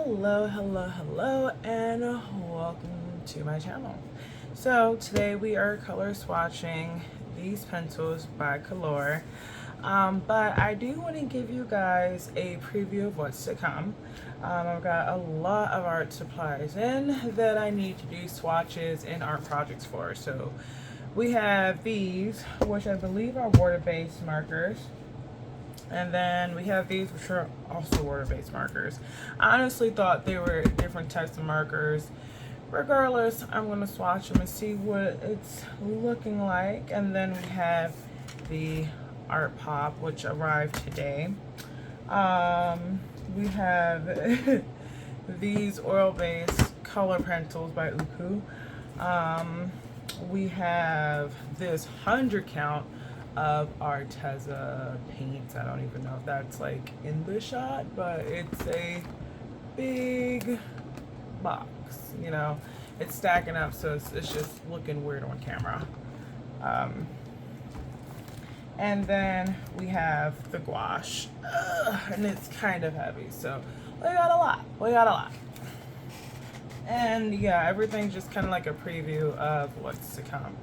Hello, and welcome to my channel. So today we are color swatching these pencils by Kalour. But I do want to give you guys a preview of what's to come. I've got a lot of art supplies in that I need to do swatches and art projects for. So we have these, which I believe are water-based markers. And then we have these, which are also water-based markers. I honestly thought they were different types of markers. Regardless, I'm going to swatch them and see what it's looking like. And then we have the Art Pop, which arrived today. We have these oil-based color pencils by Uku. We have this 100 count of Arteza paints. I don't even know if that's like in the shot, but it's a big box, you know. It's stacking up, so it's just looking weird on camera. And then we have the gouache, and it's kind of heavy, so we got a lot. And yeah, everything's just kind of like a preview of what's to come.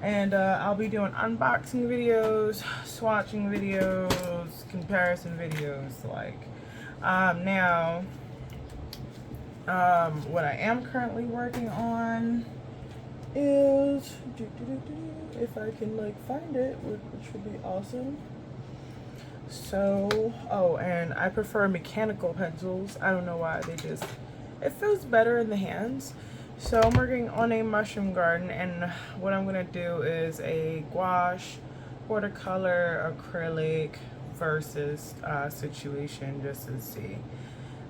And I'll be doing unboxing videos, swatching videos, comparison videos, like. What I am currently working on is, if I can like find it, which would be awesome. So, oh, and I prefer mechanical pencils. I don't know why, it feels better in the hands. So I'm working on a mushroom garden, and what I'm gonna do is a gouache, watercolor, acrylic versus situation, just to see.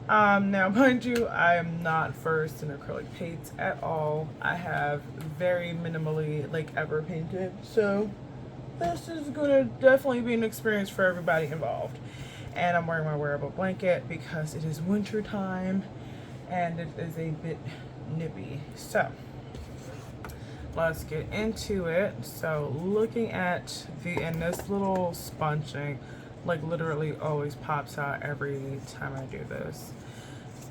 Now mind you, I am not versed in acrylic paints at all. I have very minimally like ever painted, so this is gonna definitely be an experience for everybody involved. And I'm wearing my wearable blanket because it is winter time and it is a bit nippy. So let's get into it. So looking at and this little sponging like literally always pops out every time I do this.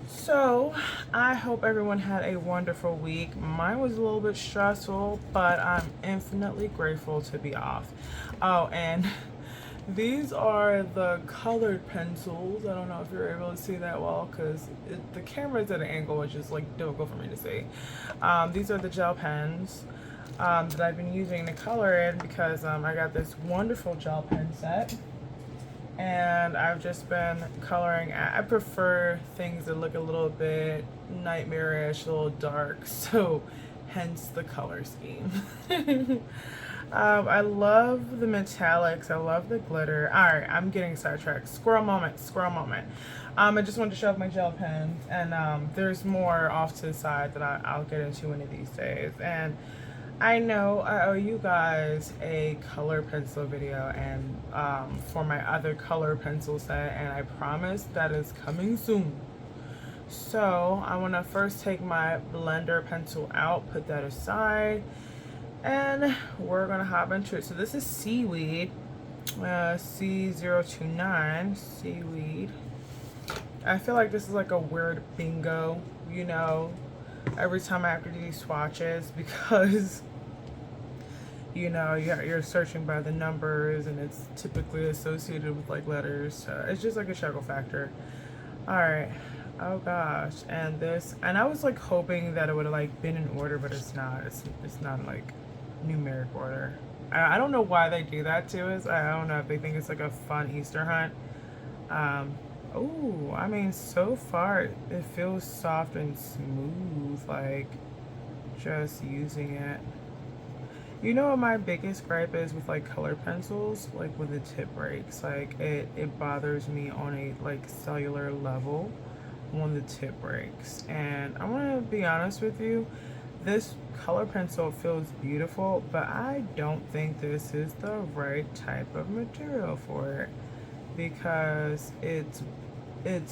So I hope everyone had a wonderful week. Mine was a little bit stressful, but I'm infinitely grateful to be off. Oh, and these are the colored pencils. I don't know if you're able to see that well because the camera's at an angle, which is like difficult for me to see. These are the gel pens that I've been using to color in because I got this wonderful gel pen set. And I've just been coloring. I prefer things that look a little bit nightmarish, a little dark, so hence the color scheme. I love the metallics. I love the glitter. All right, I'm getting sidetracked. Squirrel moment. I just wanted to show off my gel pens, and there's more off to the side that I'll get into one of these days. And I know I owe you guys a color pencil video and for my other color pencil set, and I promise that is coming soon. So I want to first take my blender pencil out, put that aside, and we're gonna hop into it. So this is Seaweed, C029 Seaweed. I feel like this is like a weird bingo, you know, every time I have to do these swatches because you know you're searching by the numbers and it's typically associated with like letters, so it's just like a struggle factor. All right, oh gosh, and I was like hoping that it would have like been in order, but it's not. It's not like numeric order. I don't know why they do that to us. I don't know if they think it's like a fun Easter hunt. Oh, I mean, so far it feels soft and smooth, like just using it. You know what my biggest gripe is with like color pencils? Like when the tip breaks, like it bothers me on a like cellular level when the tip breaks. And I want to be honest with you, this color pencil feels beautiful, but I don't think this is the right type of material for it because it's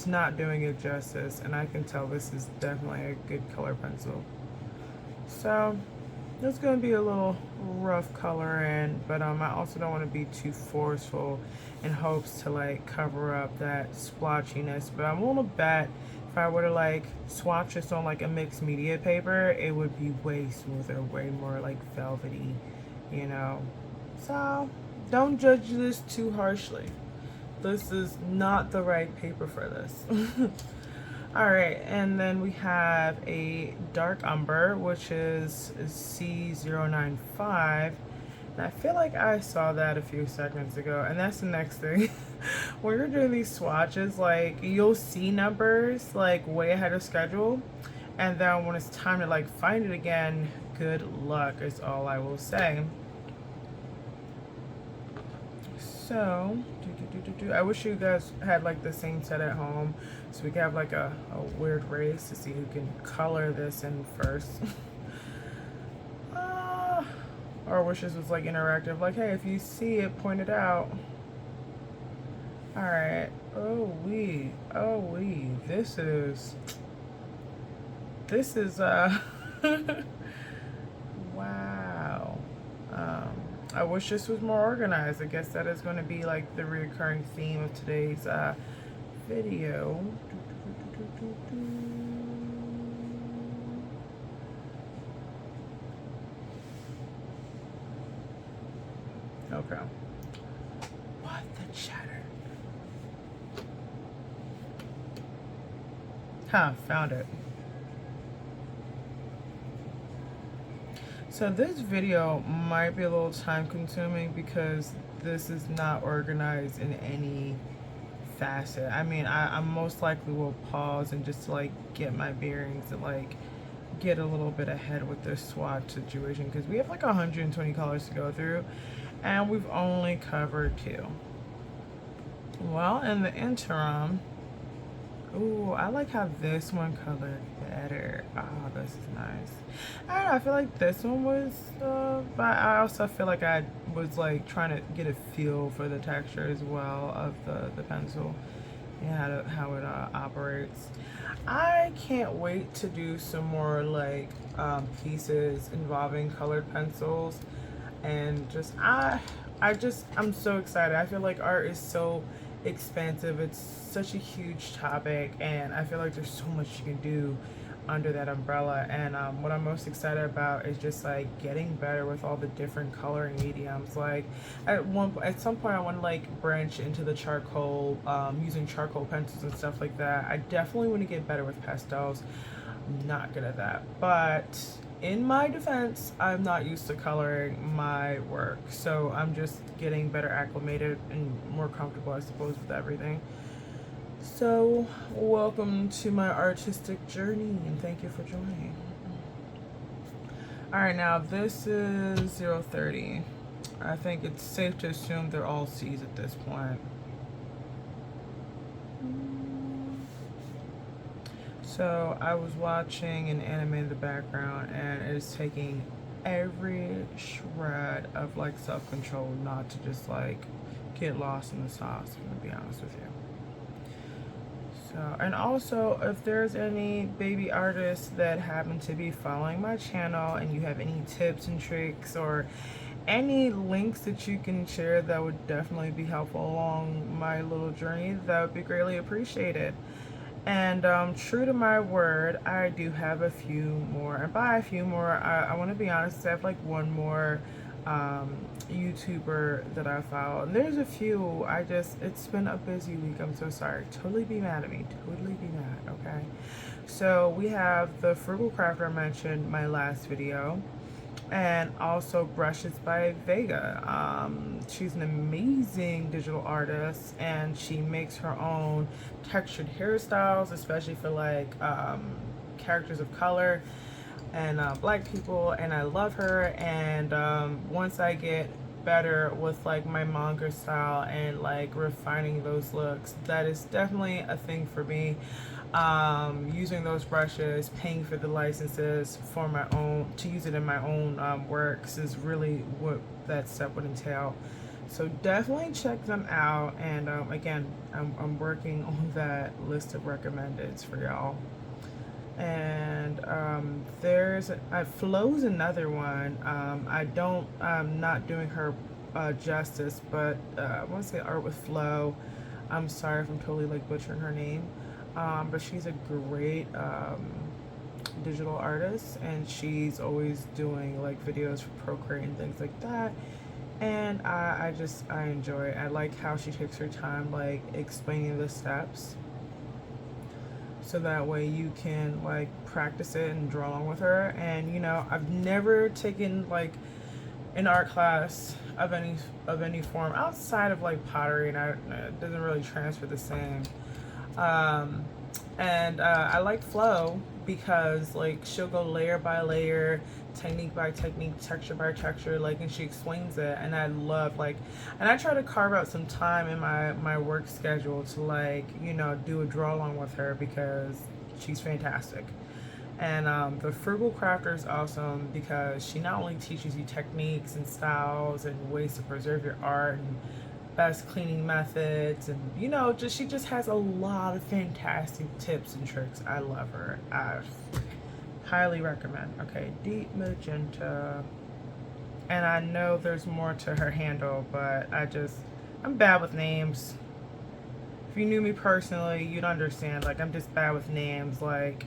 not doing it justice, and I can tell this is definitely a good color pencil. So it's going to be a little rough color in, but I also don't want to be too forceful in hopes to like cover up that splotchiness. But I'm willing to bet if I were to like swatch this on like a mixed media paper, it would be way smoother, way more like velvety, you know. So don't judge this too harshly. This is not the right paper for this. All right, and then we have a dark umber, which is C095. And I feel like I saw that a few seconds ago, and that's the next thing. When you're doing these swatches, like you'll see numbers like way ahead of schedule, and then when it's time to like find it again, good luck is all I will say. So, I wish you guys had like the same set at home so we could have like a weird race to see who can color this in first. Or I wish this was like interactive, like, hey, if you see it, point it out. All right. Oh wee. This is wow. I wish this was more organized. I guess that is going to be like the recurring theme of today's video. Okay. What the chatter? Huh, found it. So this video might be a little time consuming because this is not organized in any facet. I mean, I most likely will pause and just like get my bearings and like get a little bit ahead with this swatch situation because we have like 120 colors to go through and we've only covered 2. Well, in the interim, ooh, I like how this one colored better. Oh, this is nice. I don't know, I feel like this one was, but I also feel like I was like trying to get a feel for the texture as well of the pencil and how it operates. I can't wait to do some more like pieces involving colored pencils, and just I'm so excited. I feel like art is so expansive. It's such a huge topic, and I feel like there's so much you can do under that umbrella. And what I'm most excited about is just like getting better with all the different coloring mediums. Like at some point I want to like branch into the charcoal, using charcoal pencils and stuff like that. I definitely want to get better with pastels. I'm not good at that, but in my defense, I'm not used to coloring my work, so I'm just getting better acclimated and more comfortable, I suppose, with everything. So welcome to my artistic journey, and thank you for joining. All right, now this is 030. I think it's safe to assume they're all C's at this point. So I was watching an anime in the background, and it is taking every shred of like self-control not to just like get lost in the sauce, I'm gonna be honest with you. So, and also if there's any baby artists that happen to be following my channel and you have any tips and tricks or any links that you can share that would definitely be helpful along my little journey, that would be greatly appreciated. And true to my word, I do have a few more, and by a few more, I want to be honest, I have like one more YouTuber that I follow, and there's a few. It's been a busy week, I'm so sorry. Totally be mad at me, totally be mad, okay? So we have the Frugal Crafter I mentioned in my last video, and also Brushes by Vega. She's an amazing digital artist, and she makes her own textured hairstyles, especially for like characters of color and black people, and I love her. And once I get better with like my manga style and like refining those looks, that is definitely a thing for me. Using those brushes, paying for the licenses for my own, to use it in my own works is really what that step would entail. So definitely check them out, and again, I'm working on that list of recommendeds for y'all. And there's Flo's another one. I'm not doing her justice, but I want to say Art with Flo. I'm sorry if I'm totally like butchering her name. But she's a great digital artist, and she's always doing like videos for Procreate and things like that. And I enjoy it. I like how she takes her time like explaining the steps, so that way you can like practice it and draw along with her. And you know, I've never taken like an art class of any form outside of like pottery, and it doesn't really transfer the same. um, and I like flow because like she'll go layer by layer, technique by technique, texture by texture, like, and she explains it, and I love like, and I try to carve out some time in my work schedule to like, you know, do a draw along with her because she's fantastic. And the Frugal Crafter is awesome because she not only teaches you techniques and styles and ways to preserve your art and best cleaning methods, and you know, just she just has a lot of fantastic tips and tricks. I love her. I highly recommend. Okay, deep magenta. And I know there's more to her handle, but I'm bad with names. If you knew me personally, you'd understand. Like, I'm just bad with names. Like,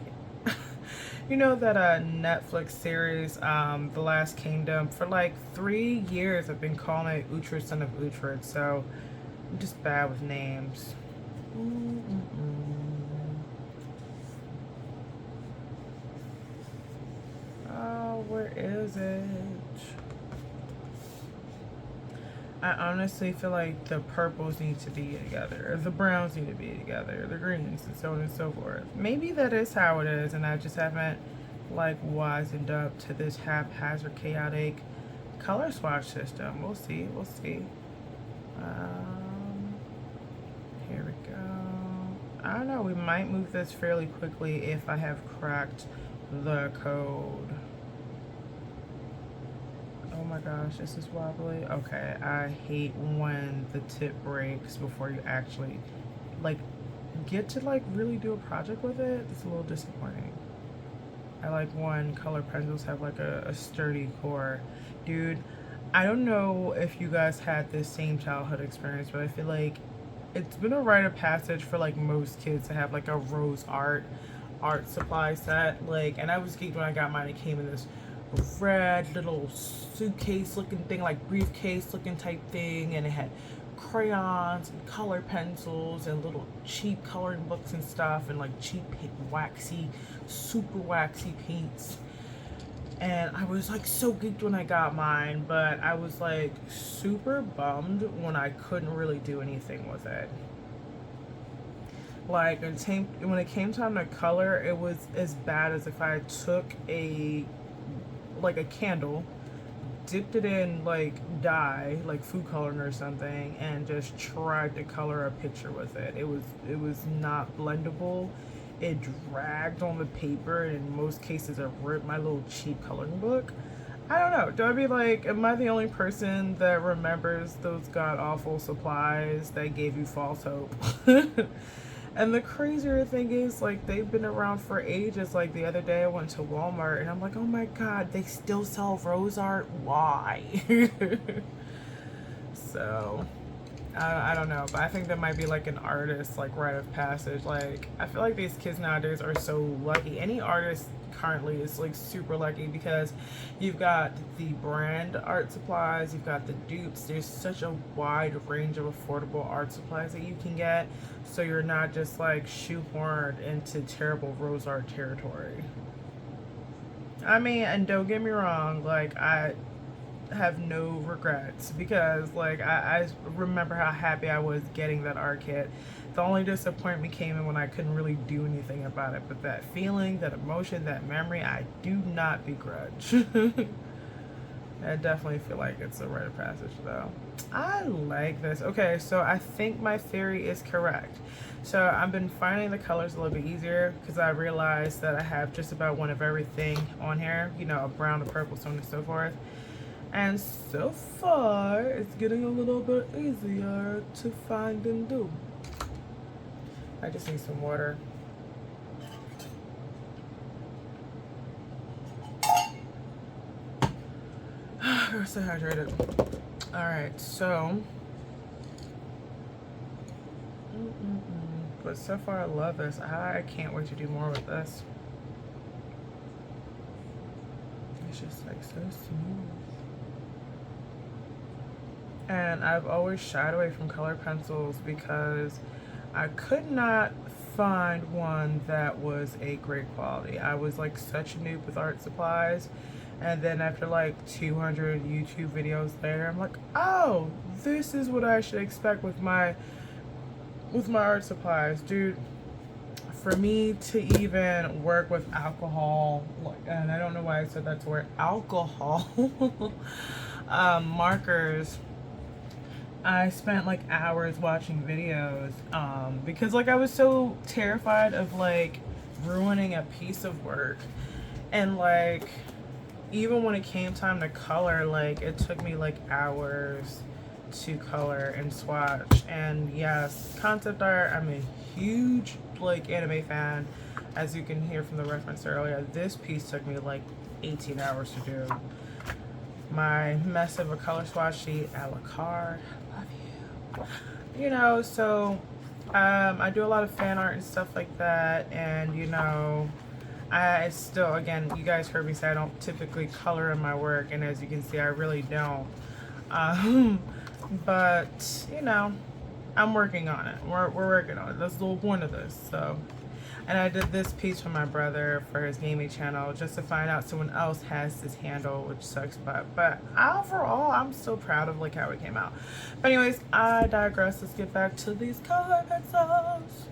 you know that Netflix series, The Last Kingdom? For like 3 years, I've been calling it Uhtred, son of Uhtred. So I'm just bad with names. Oh, where is it? I honestly feel like the purples need to be together, or the browns need to be together, the greens, and so on and so forth. Maybe that is how it is, and I just haven't like wisened up to this haphazard, chaotic color swatch system. We'll see. We'll see. Here we go. I don't know. We might move this fairly quickly if I have cracked the code. Oh my gosh, this is wobbly. Okay, I hate when the tip breaks before you actually like get to like really do a project with it. It's a little disappointing. I like when color pencils have like a sturdy core. Dude, I don't know if you guys had this same childhood experience, but I feel like it's been a rite of passage for like most kids to have like a rose art supply set. Like, and I was geeked when I got mine. It came in this red little suitcase looking thing, like briefcase looking type thing, and it had crayons and color pencils and little cheap coloring books and stuff, and like cheap waxy, super waxy paints. And I was like so geeked when I got mine, but I was like super bummed when I couldn't really do anything with it. Like, when it came time to color, it was as bad as if I took a candle, dipped it in like dye, like food coloring or something, and just tried to color a picture with it. It was not blendable. It dragged on the paper, and in most cases it ripped my little cheap coloring book. I don't know. Do I be like, am I the only person that remembers those god awful supplies that gave you false hope? And the crazier thing is, like, they've been around for ages. Like, the other day I went to Walmart and I'm like, oh my god, they still sell rose art? Why? So, I don't know, but I think that might be like an artist, like, rite of passage. Like, I feel like these kids nowadays are so lucky. Any artist currently is like super lucky because you've got the brand art supplies, you've got the dupes. There's such a wide range of affordable art supplies that you can get, so you're not just like shoehorned into terrible rose art territory. I mean, and don't get me wrong, like, I have no regrets because like I remember how happy I was getting that art kit. The only disappointment came in when I couldn't really do anything about it, but that feeling, that emotion, that memory, I do not begrudge. I definitely feel like it's a rite of passage though. I like this. Okay, so I think my theory is correct. So I've been finding the colors a little bit easier because I realized that I have just about one of everything on here, you know, a brown, a purple, so on and so forth. And so far, it's getting a little bit easier to find and do. I just need some water. We're so hydrated. Alright, so But so far I love this. I can't wait to do more with this. It's just like so smooth. And I've always shied away from color pencils because I could not find one that was a great quality. I was like such a noob with art supplies, and then after like 200 YouTube videos later, I'm like, oh, this is what I should expect with my art supplies, dude. For me to even work with alcohol, and I don't know why I said that's word, alcohol markers, I spent like hours watching videos because like I was so terrified of like ruining a piece of work. And like even when it came time to color, like it took me like hours to color and swatch. And yes, concept art, I'm a huge like anime fan, as you can hear from the reference earlier. This piece took me like 18 hours to do. My mess of a color swatch sheet, a la carte, love you. You know, so I do a lot of fan art and stuff like that, and you know, I still, again, you guys heard me say I don't typically color in my work, and as you can see, I really don't. But you know, I'm working on it. We're working on it. That's the whole point of this. So, and I did this piece for my brother for his gaming channel just to find out someone else has this handle, which sucks. But overall, I'm still proud of like how it came out. But anyways, I digress. Let's get back to these color pencils.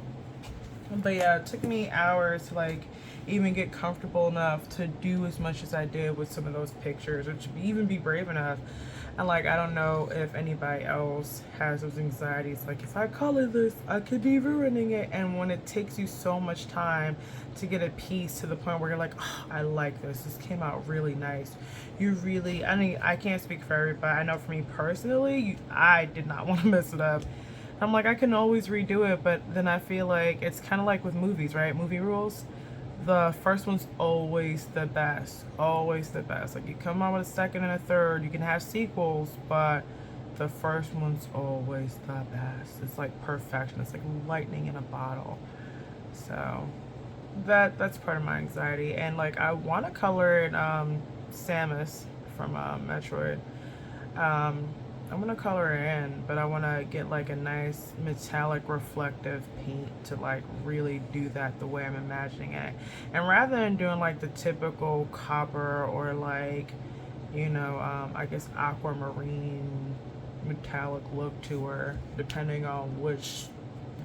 But yeah, it took me hours to like even get comfortable enough to do as much as I did with some of those pictures, or to even be brave enough. And like, I don't know if anybody else has those anxieties, like if I color this, I could be ruining it. And when it takes you so much time to get a piece to the point where you're like, oh, I like this came out really nice. You really, I mean, I can't speak for everybody. I know for me personally, I did not want to mess it up. I'm like, I can always redo it, but then I feel like it's kind of like with movies, right? Movie rules. The first one's always the best. Always the best. Like, you come out with a second and a third, you can have sequels, but the first one's always the best. It's like perfection. It's like lightning in a bottle. So that's part of my anxiety. And like, I want to color it Samus from Metroid. I'm gonna color it in, but I want to get like a nice metallic reflective paint to like really do that the way I'm imagining it. And rather than doing like the typical copper or like, you know, I guess aquamarine metallic look to her, depending on which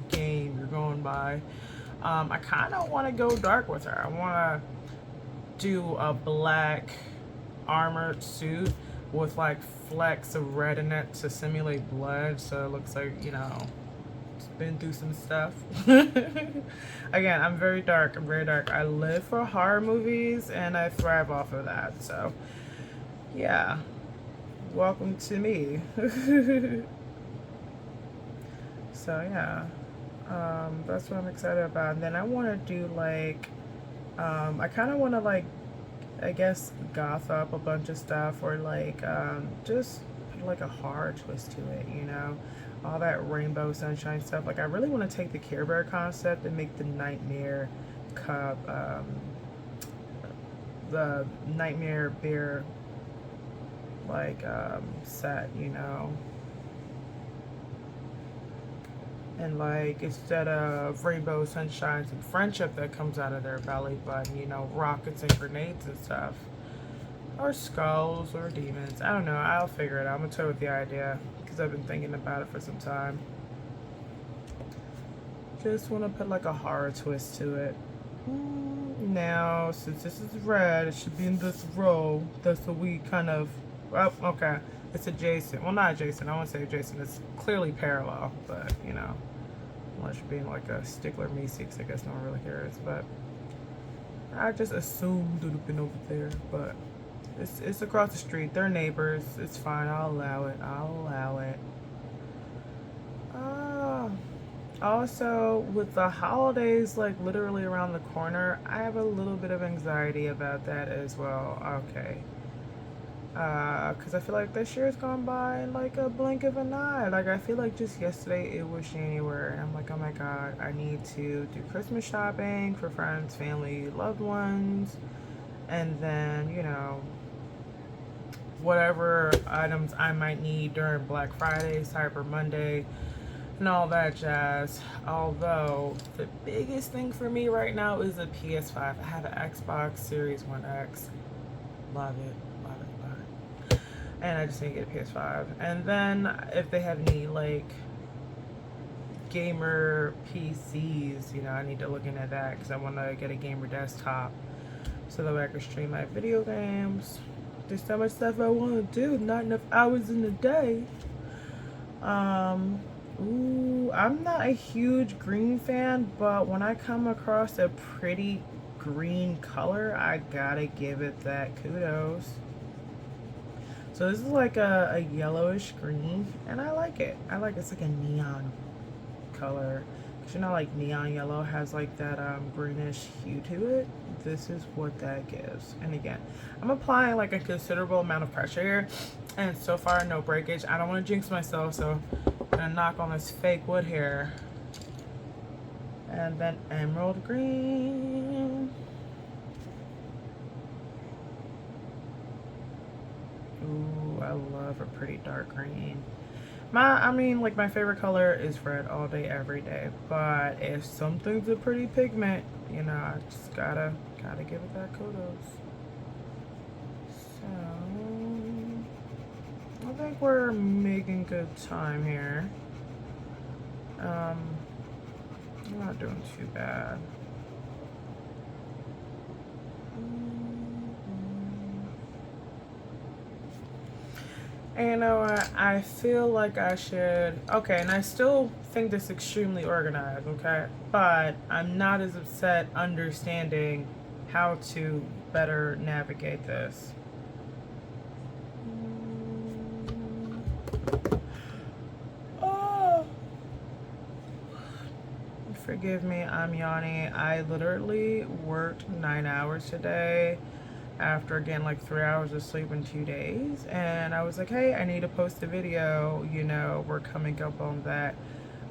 game you're going by, I kind of want to go dark with her. I want to do a black armored suit with like flecks of red in it to simulate blood, so it looks like, you know, it's been through some stuff. Again, I'm very dark. I live for horror movies and I thrive off of that. So yeah, welcome to me. So yeah, that's what I'm excited about. And then I want to do like I kind of want to like, I guess, goth up a bunch of stuff, or like just put like a horror twist to it, you know, all that rainbow sunshine stuff. Like, I really want to take the Care Bear concept and make the Nightmare cup, the Nightmare Bear like set, you know. And like, instead of rainbow sunshines and friendship that comes out of their belly button, you know, rockets and grenades and stuff, or skulls or demons. I don't know, I'll figure it out. I'm gonna toy with the idea because I've been thinking about it for some time. Just want to put like a horror twist to it. Now, since this is red, it should be in this row. That's what we kind of, well, okay, it's adjacent. Well, not adjacent, I won't say adjacent. It's clearly parallel, but you know, unless you're being like a stickler me-seeks, I guess no one really cares. But I just assumed it would have been over there, but it's across the street. They're neighbors. It's fine. I'll allow it. Also, with the holidays like literally around the corner, I have a little bit of anxiety about that as well. Okay. Because I feel like this year has gone by in like a blink of an eye. Like, I feel like just yesterday it was January, and I'm like, oh my god, I need to do Christmas shopping for friends, family, loved ones, and then, you know, whatever items I might need during Black Friday, Cyber Monday, and all that jazz. Although the biggest thing for me right now is a PS5. I have an Xbox Series 1X. Love it, love it, love it. And I just need to get a PS5. And then if they have any like gamer PCs, you know, I need to look into that because I want to get a gamer desktop so that way I can stream my video games. There's so much stuff I want to do, not enough hours in the day. Ooh, I'm not a huge green fan, but when I come across a pretty green color, I gotta give it that kudos. So this is like a yellowish green, and I like it. I like it's like a neon color. Cause you know, like neon yellow has like that greenish hue to it. This is what that gives. And again, I'm applying like a considerable amount of pressure here, and so far no breakage. I don't want to jinx myself, so I'm gonna knock on this fake wood here. And then emerald green. Ooh, I love a pretty dark green. I mean, like my favorite color is red all day, every day. But if something's a pretty pigment, you know, I just gotta give it that kudos. So, I think we're making good time here. I'm not doing too bad. And you know what? I feel like I should. Okay, and I still think this extremely organized, okay? But I'm not as upset understanding how to better navigate this. Oh. Forgive me, I'm yawning. I literally worked 9 hours today after again like 3 hours of sleep in 2 days, and I was like, hey, I need to post a video. You know, we're coming up on that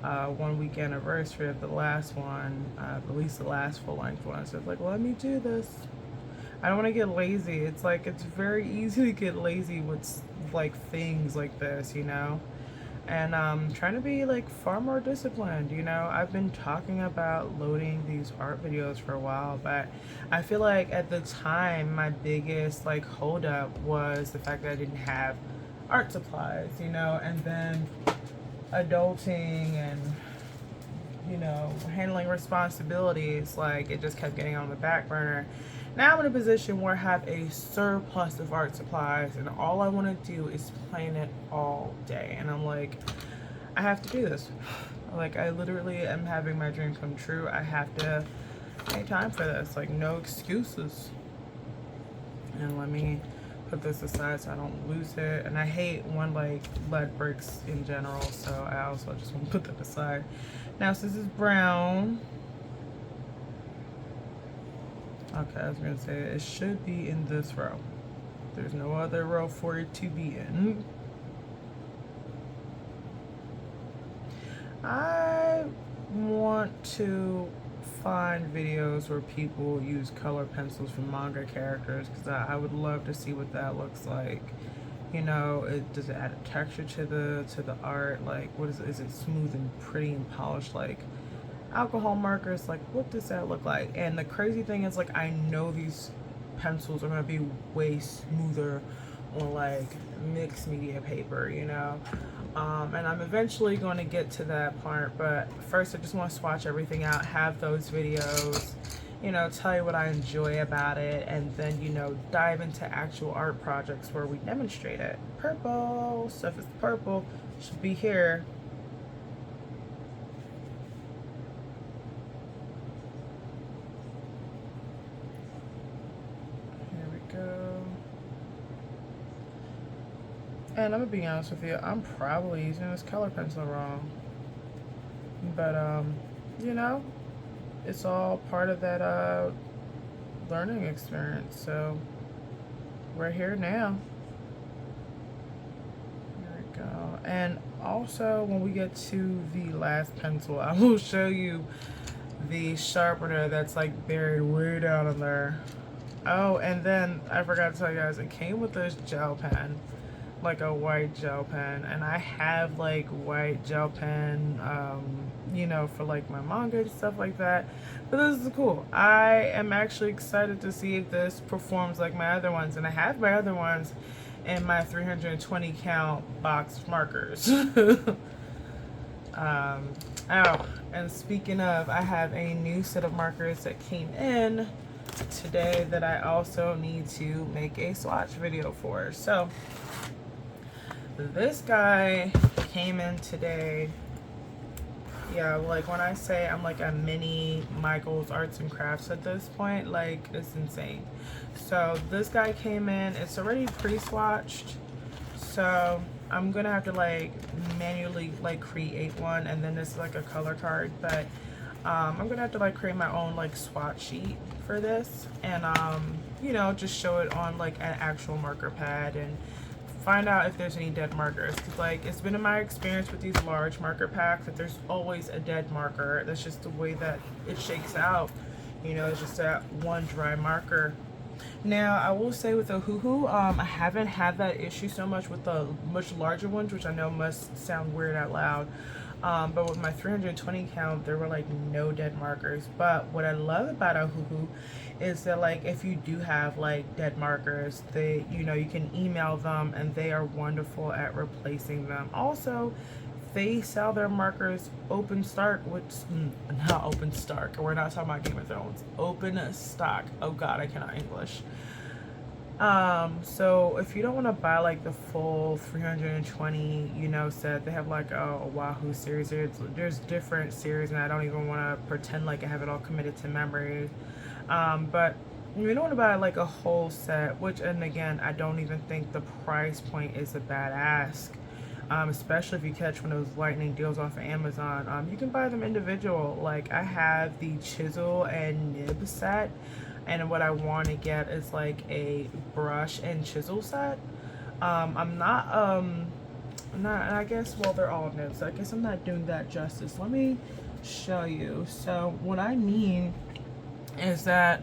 1 week anniversary of the last one, at least the last full-length one. So it's like, let me do this. I don't want to get lazy. It's like it's very easy to get lazy with like things like this, you know. And trying to be like far more disciplined. You know, I've been talking about loading these art videos for a while, but I feel like at the time my biggest like holdup was the fact that I didn't have art supplies, you know. And then adulting and, you know, handling responsibilities, like it just kept getting on the back burner. Now I'm in a position where I have a surplus of art supplies, and all I want to do is plan it all day. And I'm like, I have to do this. Like, I literally am having my dream come true. I have to make time for this. Like, no excuses. And let me put this aside so I don't lose it. And I hate when like lead breaks in general, so I also just want to put that aside. Now, since it's brown, okay, I was gonna say it should be in this row. There's no other row for it to be in. I want to find videos where people use color pencils for manga characters, because I would love to see what that looks like. You know, does it add a texture to the art? Like, what is it smooth and pretty and polished like alcohol markers? Like, what does that look like? And the crazy thing is, like, I know these pencils are gonna be way smoother on like mixed media paper, you know. And I'm eventually going to get to that part, but first I just want to swatch everything out, have those videos, you know, tell you what I enjoy about it, and then, you know, dive into actual art projects where we demonstrate it. Purple, stuff is purple, should be here. Here we go. And I'm gonna be honest with you, I'm probably using this color pencil wrong. But, you know, it's all part of that learning experience. So we're here now. And also when we get to the last pencil, I will show you the sharpener that's like buried way down in there. Oh, and then I forgot to tell you guys, it came with this gel pen, like a white gel pen, and I have like white gel pen, you know, for like my manga and stuff like that. But this is cool. I am actually excited to see if this performs like my other ones, and I have my other ones in my 320 count box markers. Oh, and speaking of, I have a new set of markers that came in today that I also need to make a swatch video for. So this guy came in today. Yeah, like when I say I'm like a mini Michael's Arts and Crafts at this point, like it's insane. So this guy came in, it's already pre-swatched, so I'm gonna have to like manually like create one, and then this is like a color card, but I'm gonna have to like create my own like swatch sheet for this, and you know, just show it on like an actual marker pad and find out if there's any dead markers, because like it's been in my experience with these large marker packs that there's always a dead marker. That's just the way that it shakes out, you know. It's just that one dry marker. Now I will say with the Hoo-Hoo, I haven't had that issue so much with the much larger ones, which I know must sound weird out loud, but with my 320 count there were like no dead markers. But what I love about a Hoo-Hoo is that like if you do have like dead markers, they, you know, you can email them and they are wonderful at replacing them. Also, they sell their markers open stock, which not open stock, we're not talking about Game of Thrones, open stock. Oh god, I cannot English. So if you don't want to buy like the full 320, you know, set, they have like a Wahoo series. There's different series, and I don't even want to pretend like I have it all committed to memory. But you don't want to buy like a whole set, which, and again, I don't even think the price point is a bad ask, especially if you catch one of those lightning deals off of Amazon. You can buy them individual. Like I have the chisel and nib set, and what I want to get is like a brush and chisel set. I'm not, I guess, well, they're all nibs. I guess I'm not doing that justice. Let me show you. So what I mean is that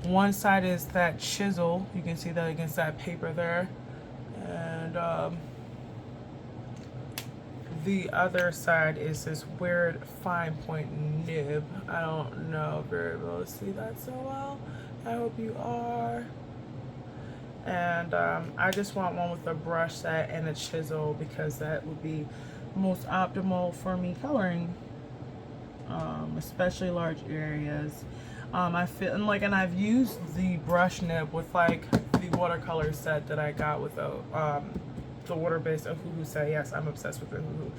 one side is that chisel, you can see that against that paper there, and the other side is this weird fine point nib. I don't know very well to see that so well. I hope you are. And I just want one with a brush set and a chisel, because that would be most optimal for me coloring, especially large areas. I feel like, and I've used the brush nib with like the watercolor set that I got with the water-based Hoo-Hoo set. Yes, I'm obsessed with the Hoo-Hoo.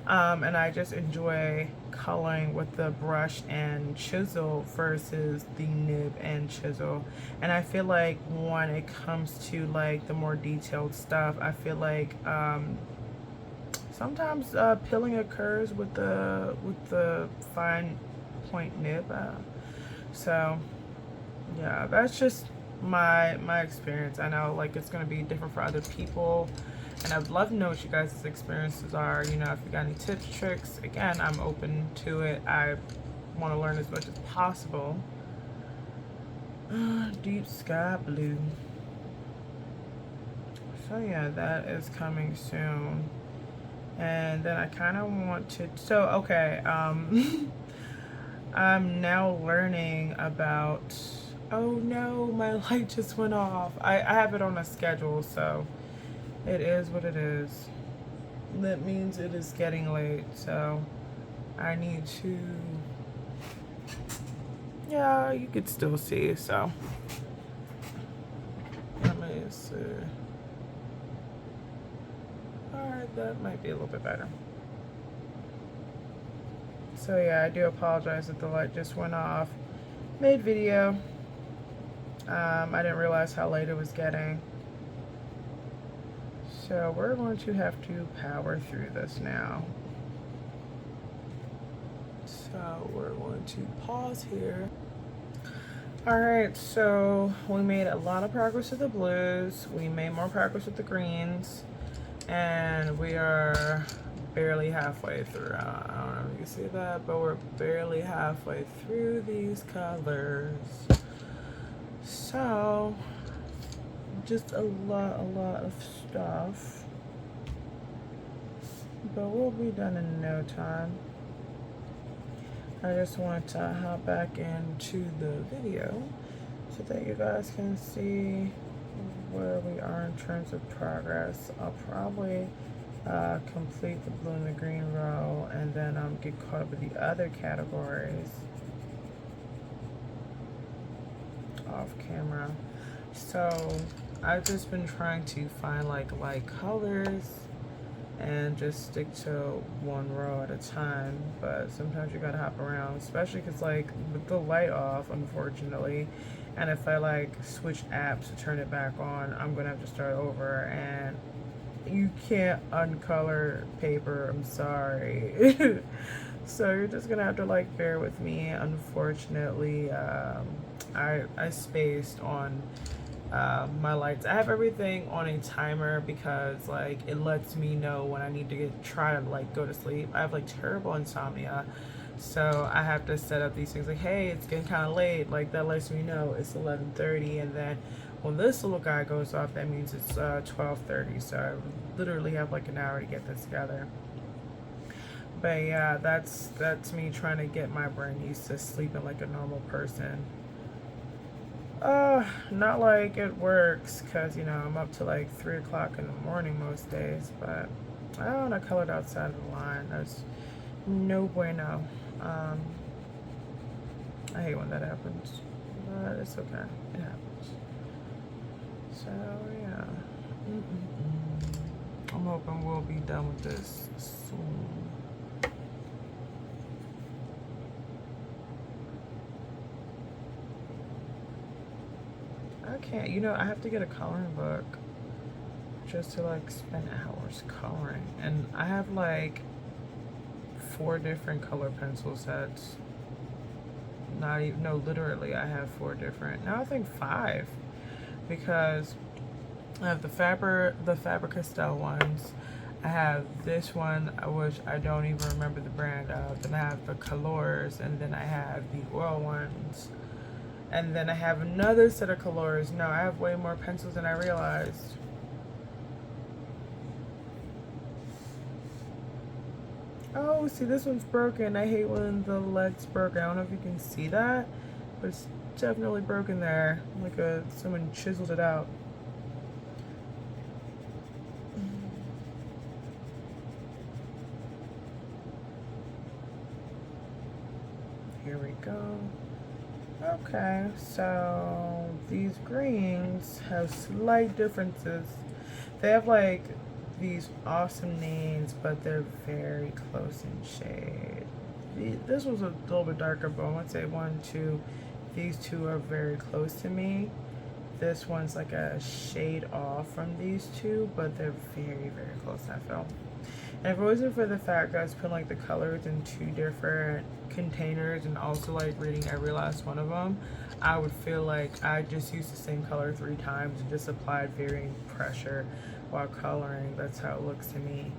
And I just enjoy coloring with the brush and chisel versus the nib and chisel. And I feel like when it comes to like the more detailed stuff, I feel like sometimes pilling occurs with the fine point nib. So yeah, that's just my experience. I know like it's gonna be different for other people, and I'd love to know what you guys' experiences are. You know, if you got any tips, tricks, again, I'm open to it. I want to learn as much as possible. Deep sky blue. So yeah, that is coming soon. And then I kind of want to, so okay, I'm now learning about, oh no, my light just went off. I have it on a schedule, so it is what it is. That means it is getting late, so I need to, yeah, you could still see, so let me see. Alright, that might be a little bit better. So yeah, I do apologize that the light just went off. Made video. I didn't realize how late it was getting. So we're going to have to power through this now. So we're going to pause here. Alright, so we made a lot of progress with the blues. We made more progress with the greens. And we are barely halfway through. I don't know if you can see that, but we're barely halfway through these colors. So, just a lot of stuff. But we'll be done in no time. I just want to hop back into the video so that you guys can see where we are in terms of progress. I'll probably complete the blue and the green row and then get caught up with the other categories off camera. So I've just been trying to find like light colors and just stick to one row at a time, but sometimes you gotta hop around, especially because like with the light off, unfortunately, and if I like switch apps to turn it back on, I'm gonna have to start over, and you can't uncolor paper, I'm sorry. So you're just gonna have to like bear with me. Unfortunately, I spaced on my lights. I have everything on a timer because like it lets me know when I need to try to like go to sleep. I have like terrible insomnia, so I have to set up these things like, hey, it's getting kind of late, like that lets me know it's 11:30, and then when this little guy goes off, that means it's 12:30. So I literally have like an hour to get this together. But yeah, that's me trying to get my brain used to sleeping like a normal person. Not like it works, because, you know, I'm up to like 3 o'clock in the morning most days, but I don't know, I colored outside of the line. That's no bueno. I hate when that happens, but it's okay. It happens. So, yeah. I'm hoping we'll be done with this soon. I can't, you know, I have to get a coloring book just to like spend hours coloring, and I have like 4 different color pencil sets. Not even, no, literally I have 4 different, now I think 5, because I have the Faber-Castell ones, I have this one, which I don't even remember the brand of, then I have the Kalours, and then I have the oil ones. And then I have another set of Kalours. No, I have way more pencils than I realized. Oh, see, this one's broken. I hate when the leg's broken. I don't know if you can see that, but it's definitely broken there. Like someone chiseled it out. Here we go. Okay, so these greens have slight differences. They have like these awesome names, but they're very close in shade. This one's a little bit darker, but I want to say 1, 2. These 2 are very close to me. This one's like a shade off from these 2, but they're very close, I feel. And if it wasn't for the fact that I was putting like the colors in 2 different containers and also like reading every last one of them, I would feel like I just used the same color 3 times and just applied varying pressure while coloring. That's how it looks to me.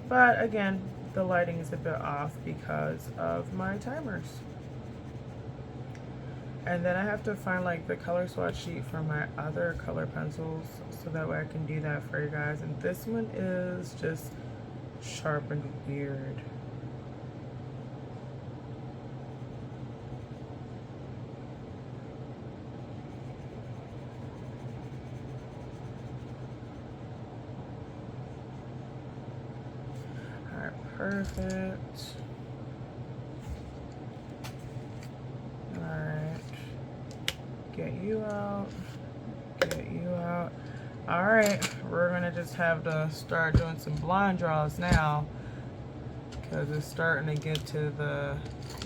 But again, the lighting is a bit off because of my timers. And then I have to find like the color swatch sheet for my other color pencils so that way I can do that for you guys. And this one is just sharp and weird. Alright, perfect. Alright. Get you out. Get you out. Alright, we're gonna just have to start doing some blind draws now, because it's starting to get to the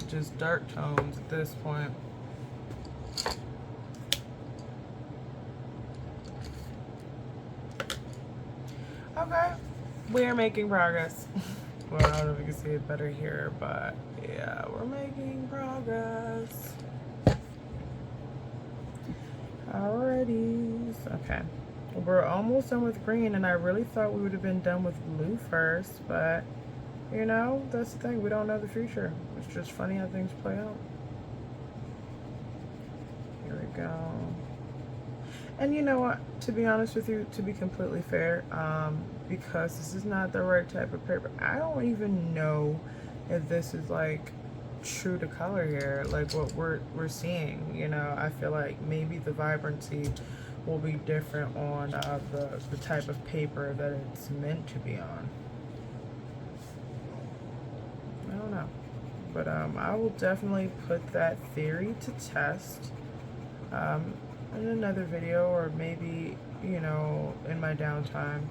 just dark tones at this point. Okay, we are making progress. Well, I don't know if you can see it better here, but yeah, we're making progress. Alrighty. Okay. we're almost done with green, and I really thought we would have been done with blue first, but you know, that's the thing, we don't know the future. It's just funny how things play out. Here we go. And you know what, to be honest with you, to be completely fair, because this is not the right type of paper, I don't even know if this is like true to color here, like what we're seeing. You know, I feel like maybe the vibrancy will be different on the type of paper that it's meant to be on. I don't know, but I will definitely put that theory to test in another video, or maybe, you know, in my downtime,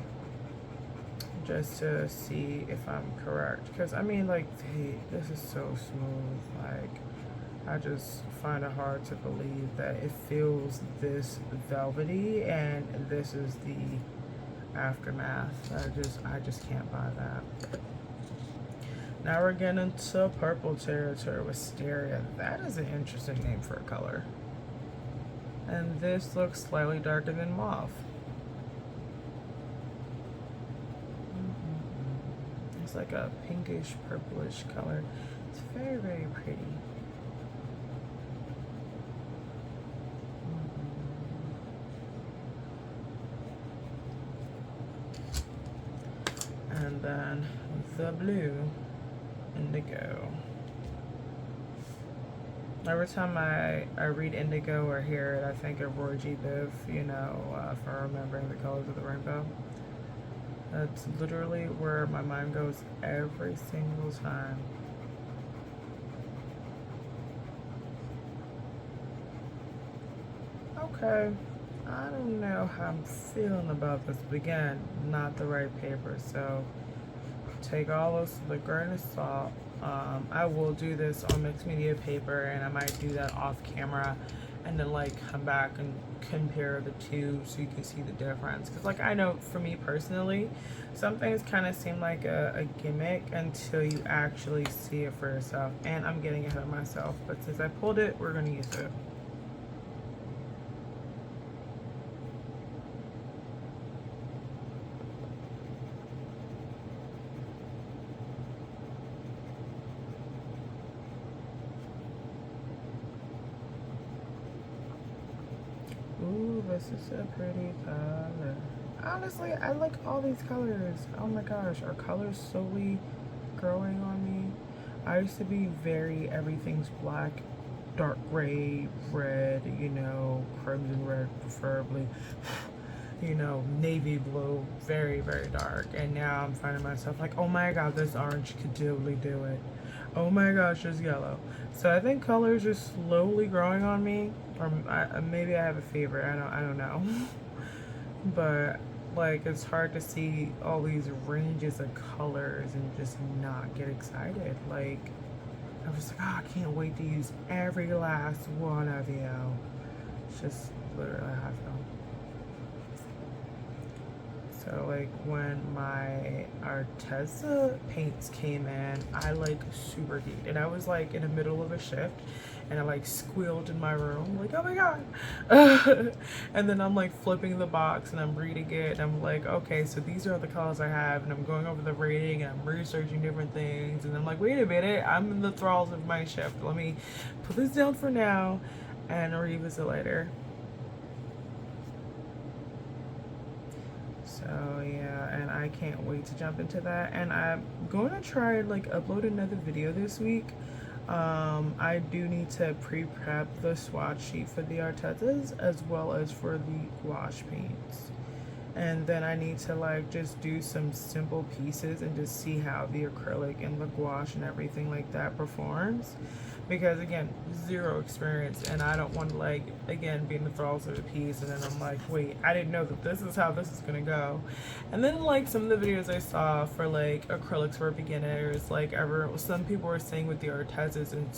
just to see if I'm correct. Because I mean, like, this is so smooth. Like, I just find it hard to believe that it feels this velvety and this is the aftermath. I just can't buy that. Now we're getting into purple territory, Wisteria. That is an interesting name for a color. And this looks slightly darker than mauve. It's like a pinkish purplish color. It's very, very pretty. And then the blue, indigo. Every time I read indigo or hear it, I think of Roy G. Biv, you know, for remembering the colors of the rainbow. That's literally where my mind goes every single time. Okay, I don't know how I'm feeling about this, but again, not the right paper, so take all this with a grain of salt. I will do this on mixed media paper, and I might do that off camera and then like come back and compare the two so you can see the difference. Because like, I know for me personally, some things kind of seem like a gimmick until you actually see it for yourself, and I'm getting ahead of myself, but since I pulled it, we're gonna use it. Ooh, this is a pretty color. Honestly, I like all these colors. Oh my gosh, are colors slowly growing on me? I used to be very everything's black, dark gray, red, you know, crimson red preferably, you know, navy blue, very, very dark. And now I'm finding myself like, oh my god, this orange could totally do it. Oh my gosh, there's yellow. So I think colors are slowly growing on me, or maybe I have a favorite. I don't know. But like, it's hard to see all these ranges of colors and just not get excited. Like, I was like, oh, I can't wait to use every last one of you. It's just literally how I feel. So like, when my Arteza paints came in, I like super geeked, and I was like in the middle of a shift, and I like squealed in my room like, oh my god. And then I'm like flipping the box and I'm reading it, and I'm like, okay, so these are the colors I have, and I'm going over the rating and I'm researching different things, and I'm like, wait a minute, I'm in the thralls of my shift. Let me put this down for now and revisit later. So yeah, and I can't wait to jump into that, and I'm going to try like upload another video this week. I do need to pre-prep the swatch sheet for the Artezas as well as for the gouache paints, and then I need to like just do some simple pieces and just see how the acrylic and the gouache and everything like that performs, because again, zero experience, and I don't want to like, again, be in the thralls of the piece and then I'm like, wait, I didn't know that this is how this is gonna go. And then like some of the videos I saw for like acrylics for beginners, like some people were saying with the Artezas in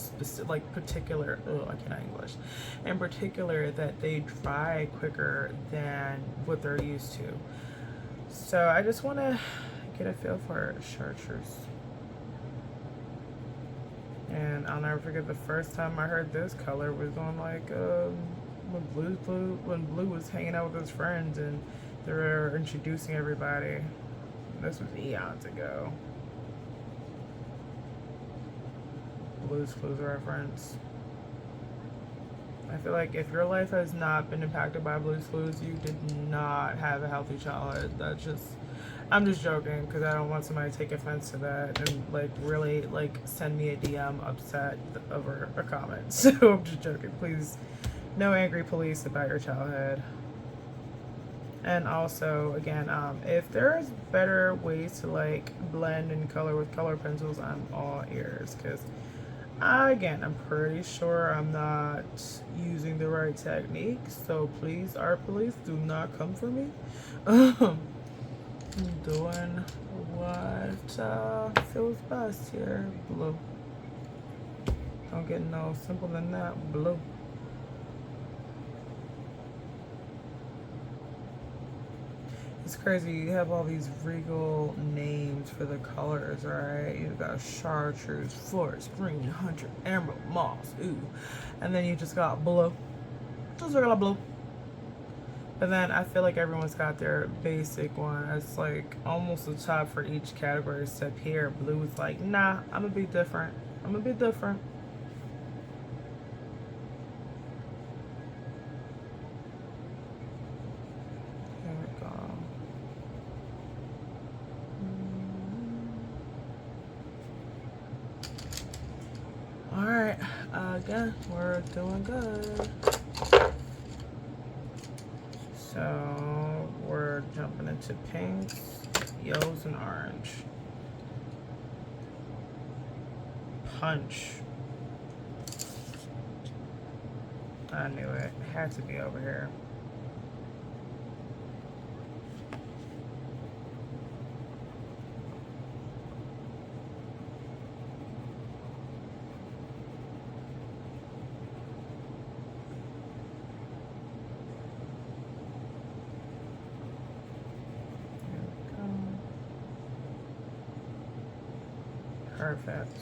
like particular, I cannot English, in particular, that they dry quicker than what they're used to. So I just want to get a feel for chartreuse. And I'll never forget the first time I heard this color was on like when Blue was hanging out with his friends, and They're introducing everybody. This was eons ago. Blue's Clues reference. I feel like if your life has not been impacted by Blue's Clues, you did not have a healthy childhood. That's just, I'm just joking because I don't want somebody to take offense to that and like really like send me a DM upset over a comment. So I'm just joking. Please, no angry police about your childhood. And also, again, if there's better ways to like blend and color with color pencils, I'm all ears because again, I'm pretty sure I'm not using the right technique, so please, art police, do not come for me. I'm doing what feels best here. Blue. Don't get no simple than that. Blue. It's crazy, you have all these regal names for the colors, right? You've got chartreuse, forest, green, hunter, emerald, moss, ooh. And then you just got blue. Just regular blue. But then I feel like everyone's got their basic one. It's like almost the top for each category except here. Blue is like, nah, I'm gonna be different. I'm gonna be different. Alright, again, we're doing good. So, we're jumping into pinks, yellows, and orange. Punch. I knew it. It had to be over here. Perfect.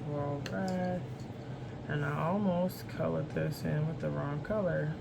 Coral red. And I almost colored this in with the wrong color.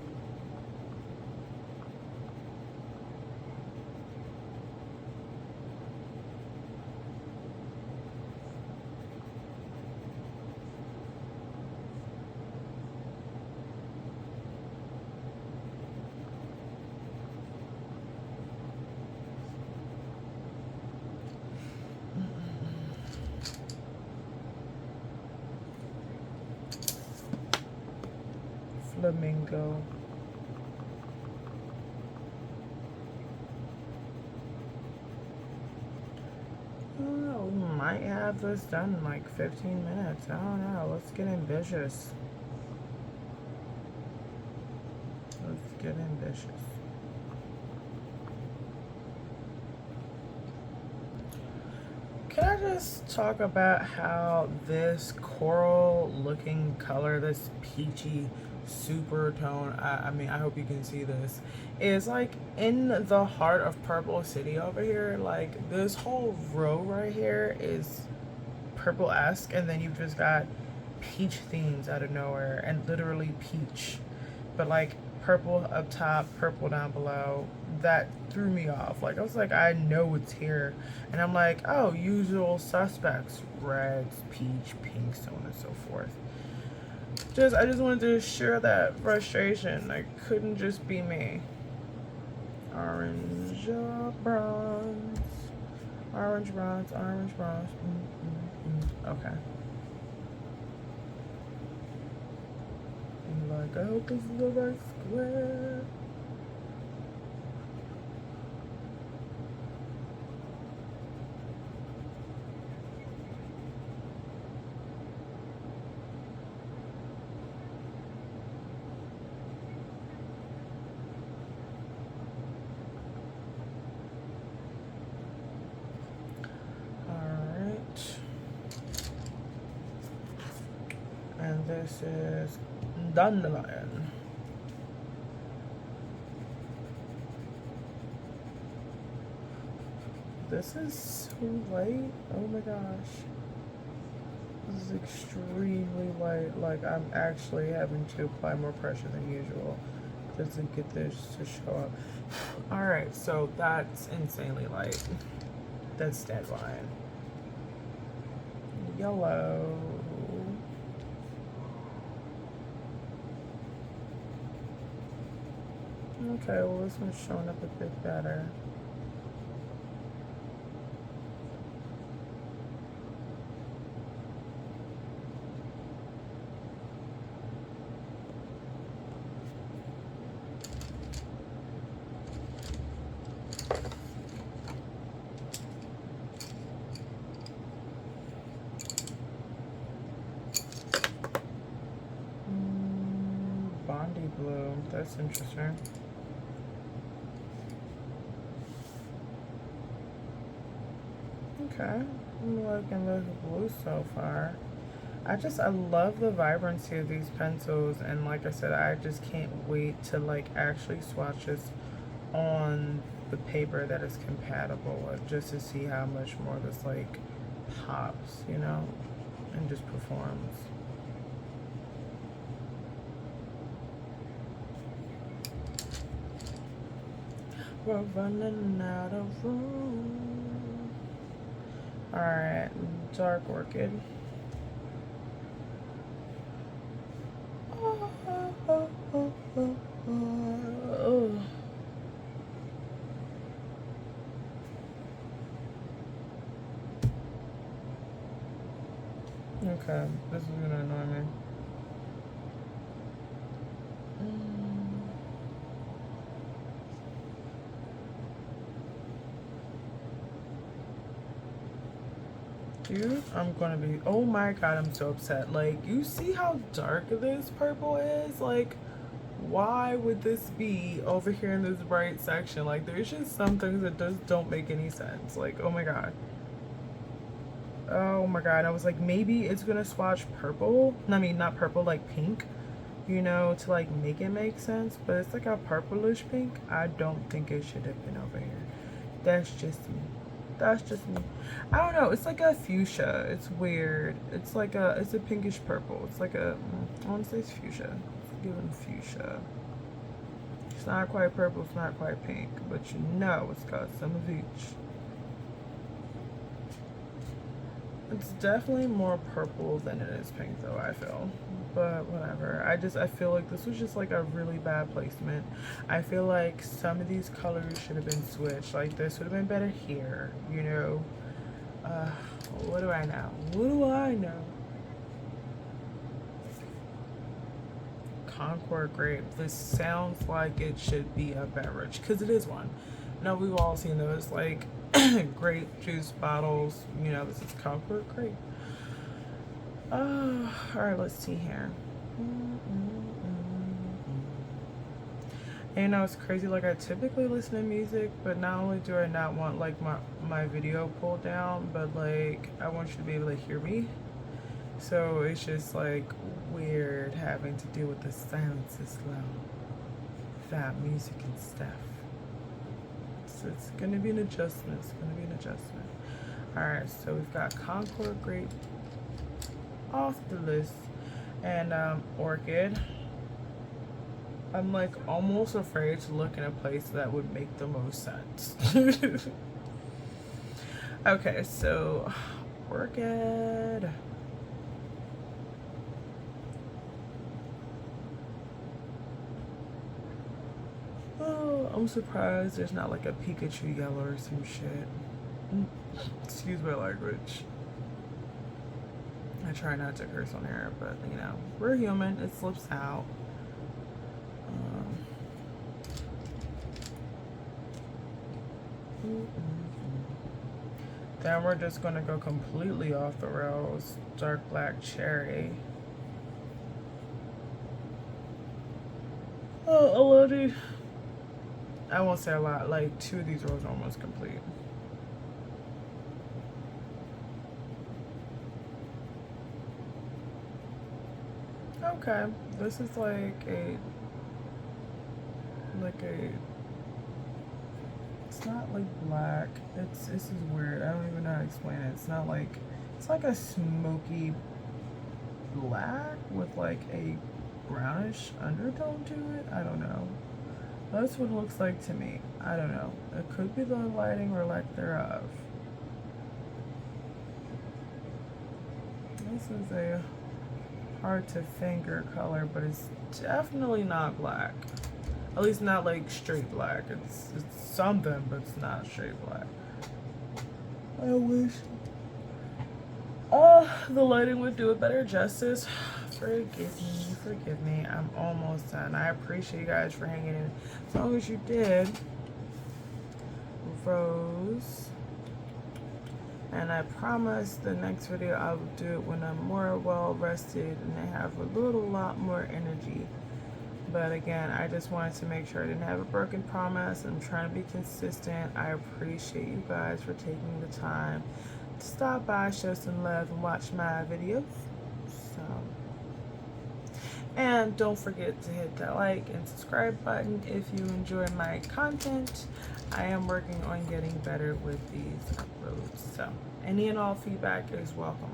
Flamingo. Oh, we might have this done in like 15 minutes. I don't know. Let's get ambitious. Let's get ambitious. Can I just talk about how this coral looking color, this peachy super tone, I mean, I hope you can see this, is like in the heart of Purple City over here. Like this whole row right here is purple-esque, and then you've just got peach themes out of nowhere, and literally peach, but like purple up top, purple down below. That threw me off. Like I was like, I know it's here, and I'm like, oh, usual suspects: reds, peach, pink, so on and so forth. I just wanted to share that frustration. Like, couldn't just be me. Orange, bronze, orange, bronze, orange, bronze. Okay. I'm like, I hope this is the right square. And this is dandelion. This is so light. Oh my gosh. This is extremely light. Like I'm actually having to apply more pressure than usual. doesn't get this to show up. Alright, so that's insanely light. That's dead line. Yellow. Okay, well this one's showing up a bit better. Bondi blue, that's interesting. Okay, I'm liking the blue so far. I love the vibrancy of these pencils, and like I said, I just can't wait to like actually swatch this on the paper that is compatible with, just to see how much more this like pops, you know, and just performs. We're running out of room. Alright, dark orchid. Okay, this is gonna annoy me. Dude, I'm gonna be, oh my god, I'm so upset. Like, you see how dark this purple is? Like, why would this be over here in this bright section? Like, there's just some things that just don't make any sense. Like, oh my god. Oh my god, I was like, maybe it's gonna swatch purple. I mean, not purple, like pink, you know, to like make it make sense. But it's like a purplish pink. I don't think it should have been over here. That's just me. That's just me. I don't know. It's like a fuchsia. It's weird. It's like it's a pinkish purple. It's like a, I want to say it's fuchsia. It's giving fuchsia. It's not quite purple. It's not quite pink. But you know it's got some of each. It's definitely more purple than it is pink though, I feel. But whatever. I feel like this was just like a really bad placement. I feel like some of these colors should have been switched. Like this would have been better here, you know. What do I know? What do I know? Concord grape. This sounds like it should be a beverage because it is one. No, we've all seen those like grape juice bottles. You know, this is Concord grape. All right, let's see here. And you know, it's crazy. Like, I typically listen to music, but not only do I not want like my video pulled down, but like I want you to be able to hear me. So it's just like weird having to deal with the silences loud, without music and stuff. So it's gonna be an adjustment. It's gonna be an adjustment. All right, so we've got Concord grape off the list, and orchid. I'm like almost afraid to look in a place that would make the most sense. Okay, so orchid. Oh, I'm surprised there's not like a Pikachu yellow or some shit. Excuse my language. I try not to curse on air, but you know, we're human. It slips out. Then we're just gonna go completely off the rails. Dark black cherry. Oh, a lot. I won't say a lot. Like 2 of these rows are almost complete. Okay, this is like a, it's not like black. This is weird. I don't even know how to explain it. It's not like, it's like a smoky black with like a brownish undertone to it. I don't know. That's what it looks like to me. I don't know. It could be the lighting or lack thereof. This is a hard to finger color, but it's definitely not black. At least not like straight black. It's something, but it's not straight black. I wish the lighting would do it better justice. Forgive me. I'm almost done. I appreciate you guys for hanging in as long as you did. Rose. And I promise the next video I will do it when I'm more well rested and I have a lot more energy. But again, I just wanted to make sure I didn't have a broken promise. I'm trying to be consistent. I appreciate you guys for taking the time to stop by, show some love, and watch my videos. And don't forget to hit that like and subscribe button if you enjoy my content. I am working on getting better with these uploads. So any and all feedback is welcome.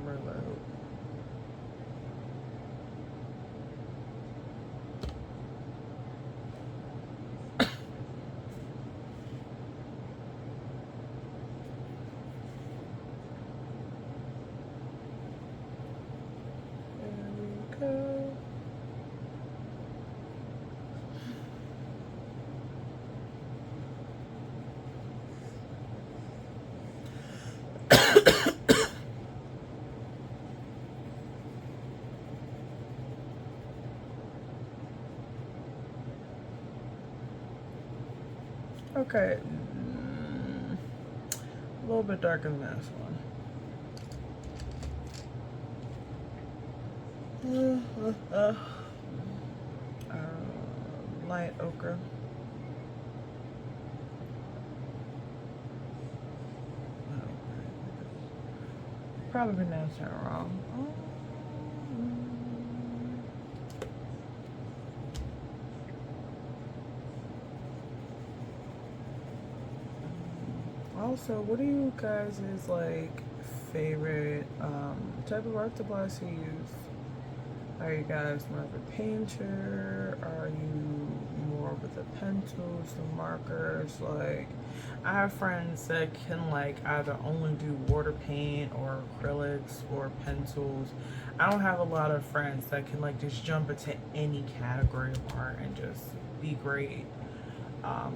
Merlot. Okay, a little bit darker than this one. Light ochre. Probably pronounced that wrong. Also, what are you guys' like favorite type of art supplies to use? Are you guys more of a painter? Are you more with the pencils, the markers? Like, I have friends that can like either only do water paint or acrylics or pencils. I don't have a lot of friends that can like just jump into any category of art and just be great.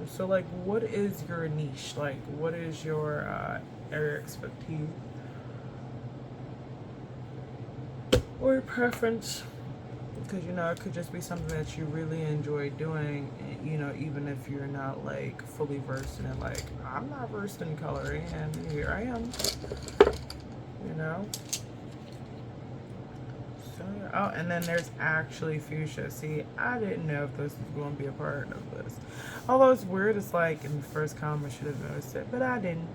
So like, what is your niche? Like, what is your area of expertise or your preference? Because, you know, it could just be something that you really enjoy doing, you know, even if you're not like fully versed in it. Like, I'm not versed in coloring and here I am, you know. Oh, and then there's actually fuchsia. See, I didn't know if this was going to be a part of this. Although it's weird, it's like in the first comment I should have noticed it, but I didn't.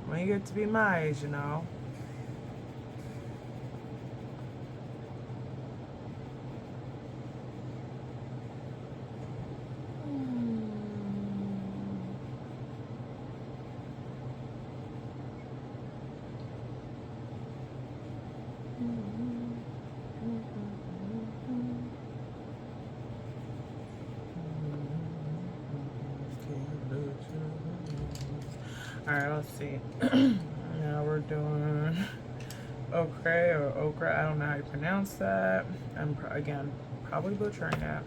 When you get to be my age, you know. Alright, let's see. Now we're doing ochre or okra. I don't know how you pronounce that. I'm, again, probably butchering that.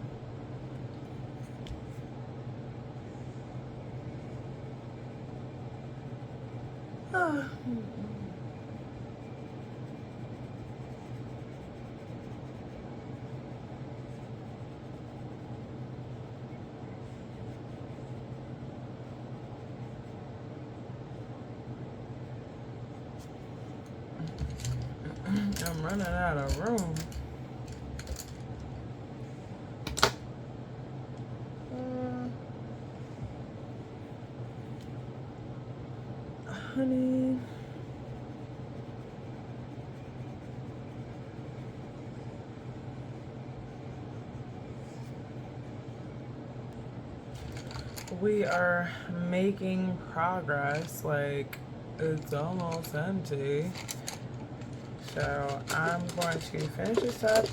I'm running out of room. Honey. we are making progress. Like, it's almost empty. So I'm going to finish this up,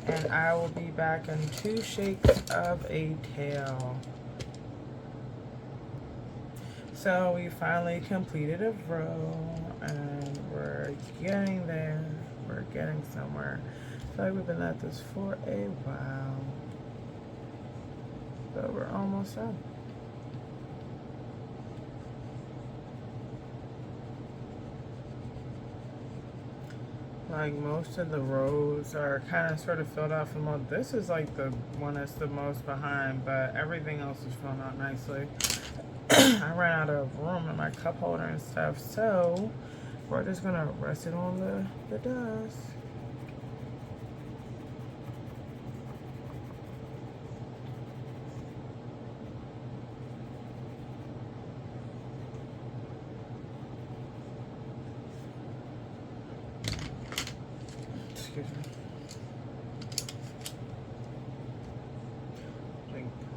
and I will be back in 2 shakes of a tail. So we finally completed a row, and we're getting there. We're getting somewhere. I feel like we've been at this for a while, but we're almost done. Like, most of the rows are kind of sort of filled out for most. This is like the one that's the most behind, but everything else is filled out nicely. I ran out of room in my cup holder and stuff, so we're just gonna rest it on the dust. Excuse me.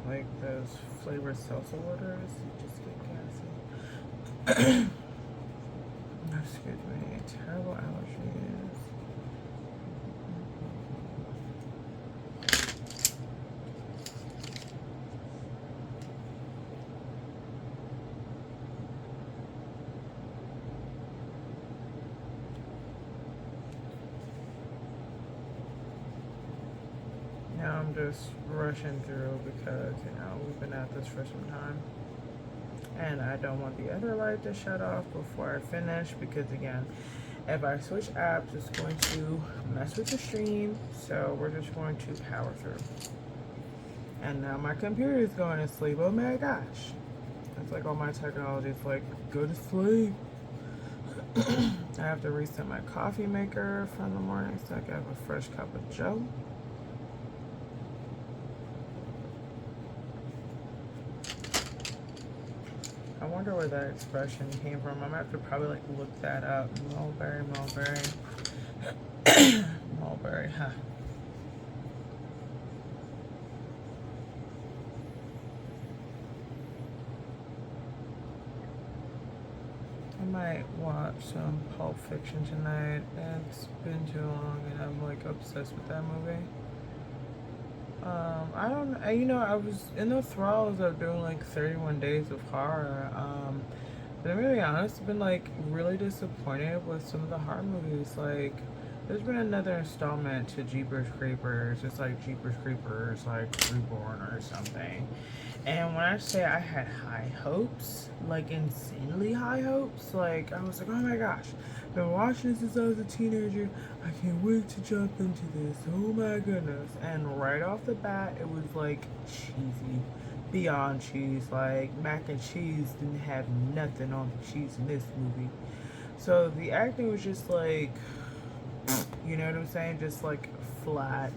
Like those flavored salsa waters, you just get gassy. Excuse me, terrible allergies. Now I'm just rushing through because, we've been at this for some time. And I don't want the other light to shut off before I finish because, again, if I switch apps, it's going to mess with the stream. So we're just going to power through. And now my computer is going to sleep. Oh my gosh. It's like all my technology is like, go to sleep. I have to reset my coffee maker from the morning so I can have a fresh cup of joe. I wonder where that expression came from. I'm gonna have to probably like look that up. Mulberry, mulberry, huh? I might watch some Pulp Fiction tonight. It's been too long, and I'm like obsessed with that movie. I don't, I was in the thralls of doing like 31 days of horror. But I'm gonna be honest, I've been like really disappointed with some of the horror movies. Like, there's been another installment to Jeepers Creepers. It's like Jeepers Creepers, like Reborn or something. And when I say I had high hopes, like insanely high hopes, like I was like, oh my gosh, I've been watching this since I was a teenager. I can't wait to jump into this. Oh my goodness. And right off the bat, it was like cheesy. Beyond cheese. Like, mac and cheese didn't have nothing on the cheese in this movie. So the acting was just like, you know what I'm saying? Just like flat.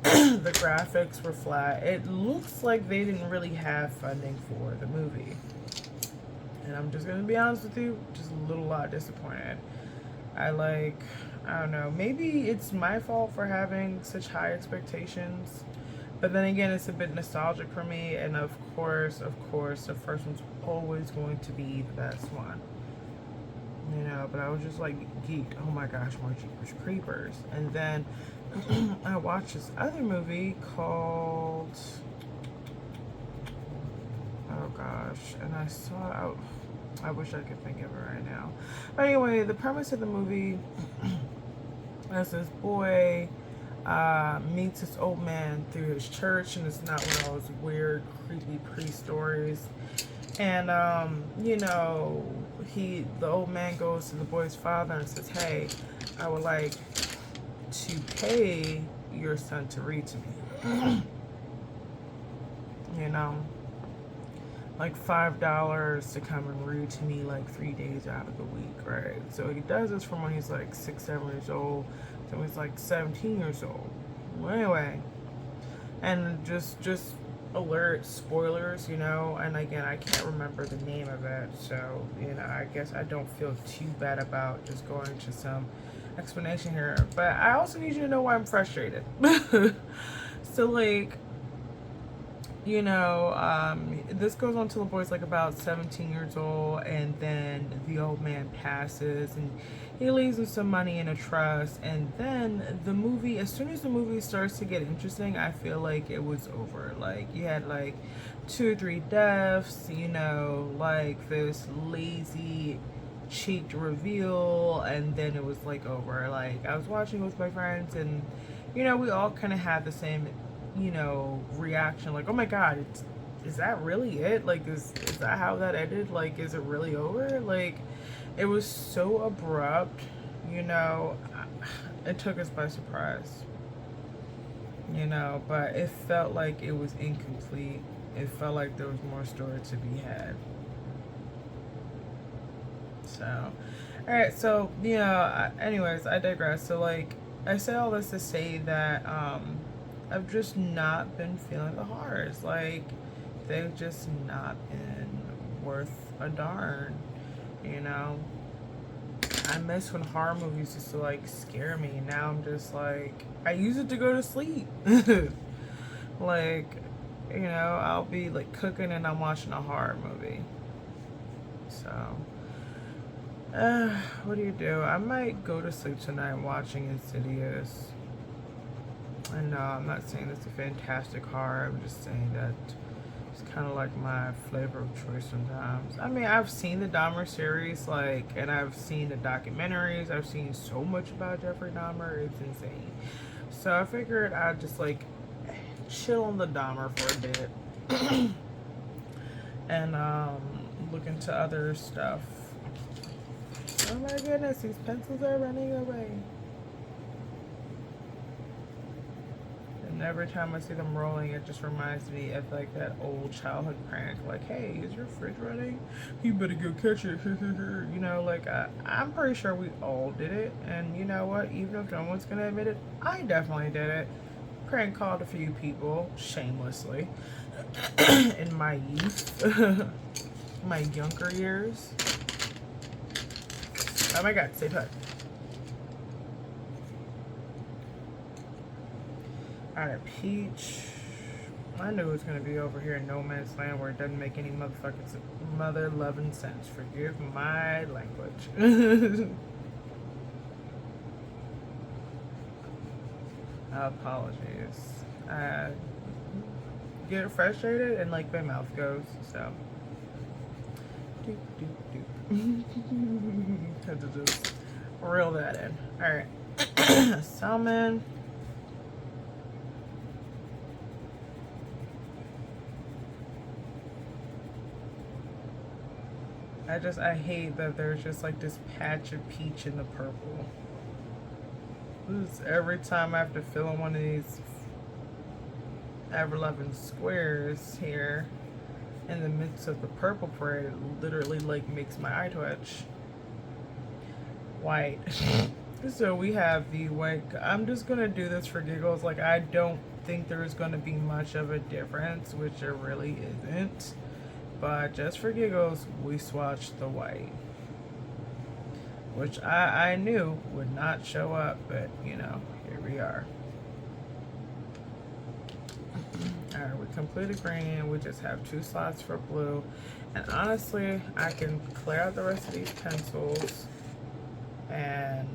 The graphics were flat. It looks like they didn't really have funding for the movie. And I'm just gonna be honest with you, just a lot disappointed. I don't know, maybe it's my fault for having such high expectations. But then again, it's a bit nostalgic for me, and of course, the first one's always going to be the best one. But I was just like geeked. Oh my gosh, more Jeepers Creepers. And then I watched this other movie called, oh gosh, and I saw, I wish I could think of it right now. But anyway, the premise of the movie is this boy meets this old man through his church, and it's not one of those weird, creepy priest stories. And the old man goes to the boy's father and says, "Hey, I would like to pay your son to read to me. Like $5 to come and read to me like 3 days out of the week, right?" So he does this from when he's like 6, 7 years old to when he's like 17 years old. Well, anyway, and just alert, spoilers, and again, I can't remember the name of it, so I guess I don't feel too bad about just going into some explanation here, but I also need you to know why I'm frustrated. So like, you know, this goes on till the boy's like about 17 years old, and then the old man passes, and he leaves him some money in a trust. And then the movie, as soon as the movie starts to get interesting, I feel like it was over. Like, you had like 2 or 3 deaths, you know, like this lazy cheeked reveal, and then it was like over. Like, I was watching with my friends, and you know, we all kind of had the same, you know, reaction. Like, oh my god, is that really it? Like, is that how that ended? Like, is it really over? Like, it was so abrupt, you know. It took us by surprise, you know, but it felt like it was incomplete. It felt like there was more story to be had. So, alright, so, you know, anyways, I digress. So, like, I say all this to say that I've just not been feeling the horrors. Like, they've just not been worth a darn, you know. I miss when horror movies used to like scare me. Now I'm just like, I use it to go to sleep. Like, you know, I'll be like cooking and I'm watching a horror movie. So what do? I might go to sleep tonight watching Insidious. I know I'm not saying it's a fantastic horror. I'm just saying that it's kind of like my flavor of choice sometimes. I mean, I've seen the Dahmer series, like, and I've seen the documentaries. I've seen so much about Jeffrey Dahmer. It's insane. So I figured I'd just like chill on the Dahmer for a bit and look into other stuff. Oh my goodness, these pencils are running away. And every time I see them rolling, it just reminds me of like that old childhood prank. Like, hey, is your fridge running? You better go catch it. You know, like, I'm pretty sure we all did it. And you know what? Even if no one's going to admit it, I definitely did it. Prank called a few people, shamelessly, in my youth, my younger years. Oh my god, stay put. Alright, Peach. I knew it was going to be over here in no man's land where it doesn't make any motherfucking mother-loving sense. Forgive my language. Apologies. I get frustrated and like my mouth goes, so. Doop, doop, doop. Had to just reel that in. Alright. Salmon. I hate that there's just like this patch of peach in the purple. Every time I have to fill in one of these ever-loving squares here in the midst of the purple parade, it literally like makes my eye twitch. White. So we have the white. I'm just gonna do this for giggles. Like, I don't think there's gonna be much of a difference, which there really isn't. But just for giggles, we swatched the white, which I knew would not show up, but you know, here we are. Alright, we completed green. We just have 2 slots for blue. And honestly, I can clear out the rest of these pencils and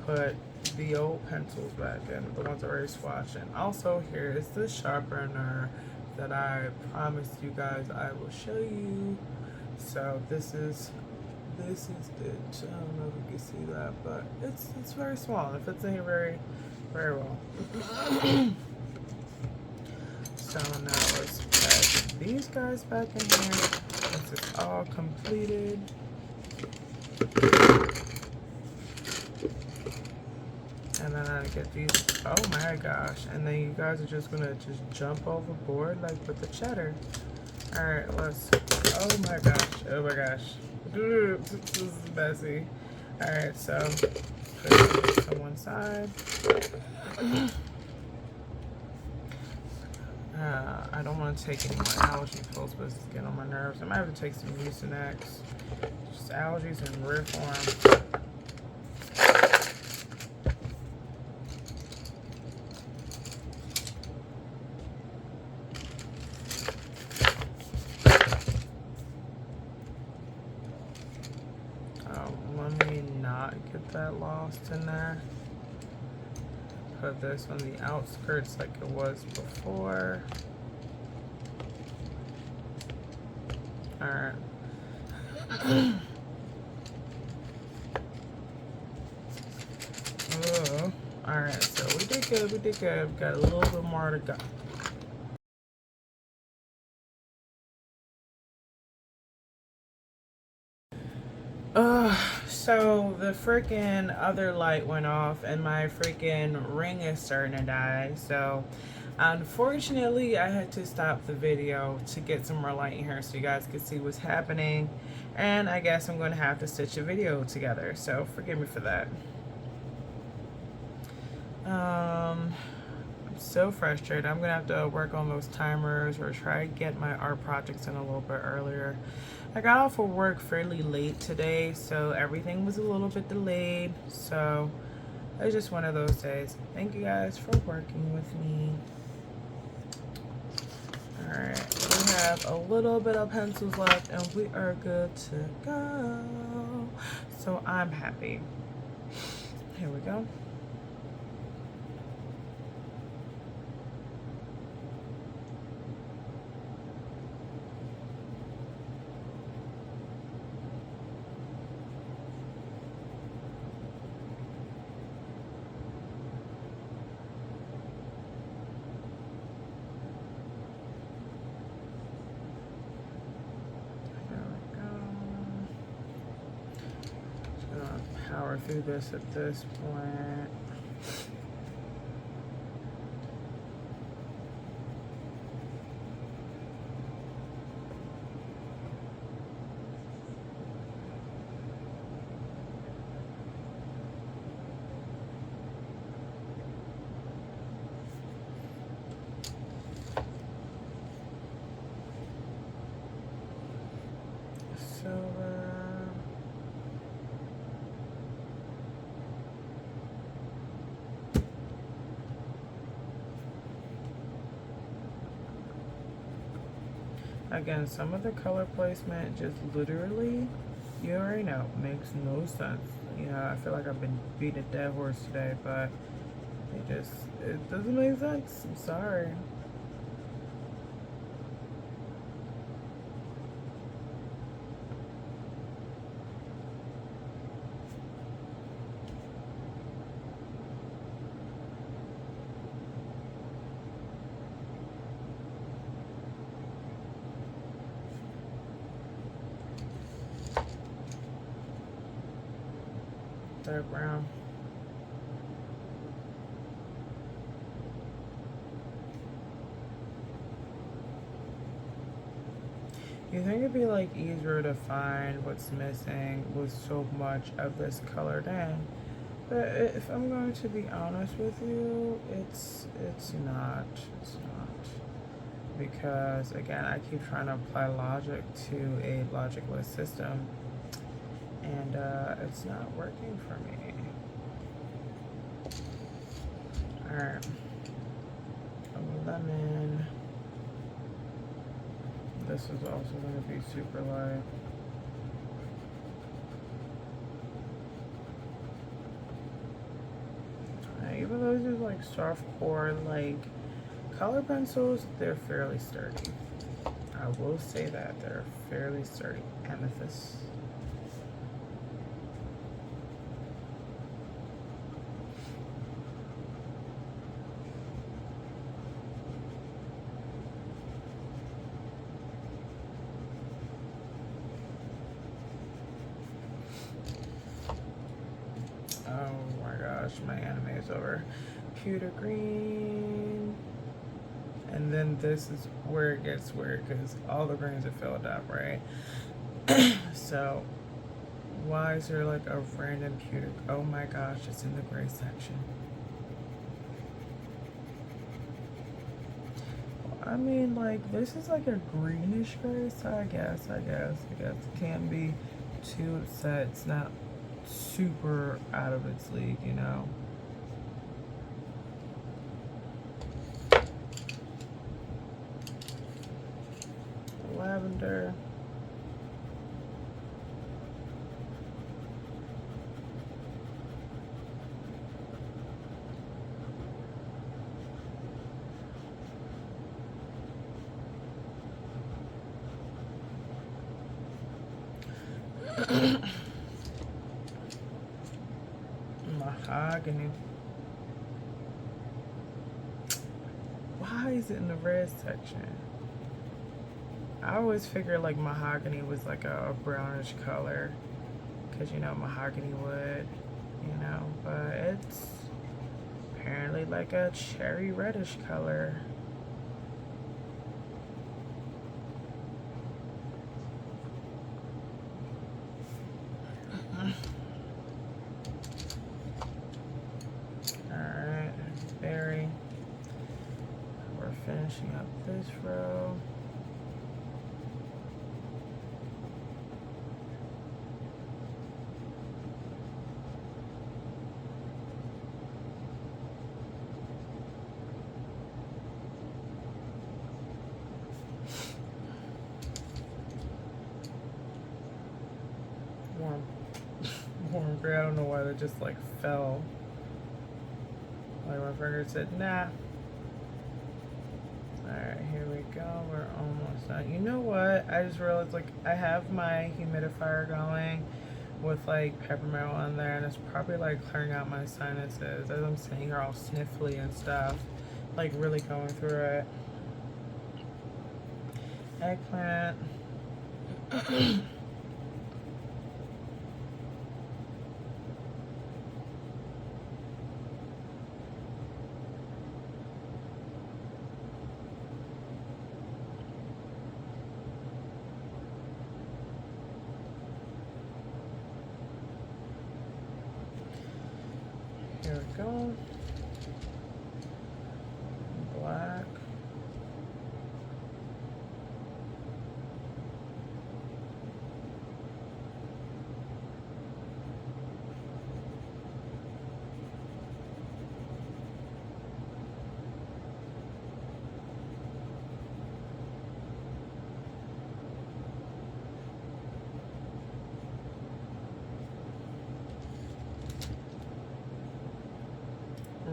put the old pencils back in, the ones I already swatched. And also, here is the sharpener that I promised you guys I will show you. So this is it. I don't know if you can see that, but it's very small. It fits in here very, very well. So now let's put these guys back in here. This is all completed. And then I get these. Oh my gosh. And then you guys are just gonna just jump overboard like with the cheddar. Alright, let's. Oh my gosh. Oh my gosh. This is messy. Alright, so put this to one side. I don't want to take any more allergy pills, but it's getting on my nerves. I might have to take some Mucinex. Just allergies in rare form. that lost in there. Put this on the outskirts like it was before. All right. Oh, all right, so we did good, we did good. We got a little bit more to go. So the freaking other light went off and my freaking ring is starting to die. So unfortunately I had to stop the video to get some more light in here so you guys could see what's happening. And I guess I'm going to have to stitch a video together. So forgive me for that. I'm so frustrated. I'm gonna have to work on those timers or try to get my art projects in a little bit earlier. I got off of work fairly late today, so everything was a little bit delayed. So it's just one of those days. Thank you guys for working with me. Alright, we have a little bit of pencils left and we are good to go. So I'm happy. Here we go. Power through this at this point. Silver. Again, some of the color placement just literally, you already know, makes no sense. You know, I feel like I've been beating a dead horse today, but it doesn't make sense. I'm sorry. Dark brown. You think it'd be like easier to find what's missing with so much of this colored in, but if I'm going to be honest with you, it's not. It's not, because again, I keep trying to apply logic to a logicless system, and it's not working for me. All right, a lemon. This is also going to be super light. Even though these are like soft core, like color pencils, they're fairly sturdy. I will say that they're fairly sturdy. Amethyst. Oh my gosh, my anime is over. Pewter green. And then this is where it gets weird because all the greens are filled up, right? So why is there like a random pewter? Oh my gosh, it's in the gray section. I mean, like, this is like a greenish gray, so I guess it can't be too upset. It's not super out of its league, you know. Lavender. Mahogany. Why is it in the red section? I always figured like mahogany was like a brownish color, because you know mahogany wood, you know, but it's apparently like a cherry reddish color. Alright, berry. We're finishing up this row. Warm gray. I don't know why they just like fell. Like my finger said, nah. Alright, here we go. We're almost done. You know what? I just realized like I have my humidifier going with like peppermint on there, and it's probably like clearing out my sinuses as I'm sitting here all sniffly and stuff. Like really going through it. Eggplant. Here we go. Black.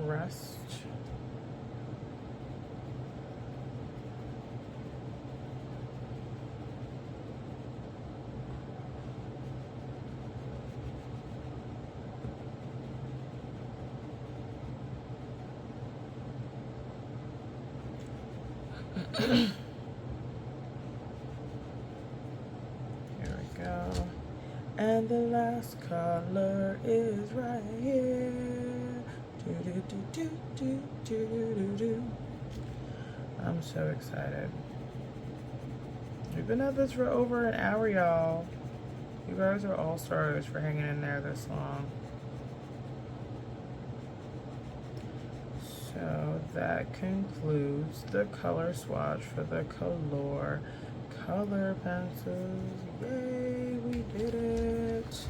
Rust. Here we go. And the last color is right here. I'm so excited. We've been at this for over an hour, y'all. You guys are all stars for hanging in there this long. So that concludes the color swatch for the Kalour color pencils. Yay, we did it.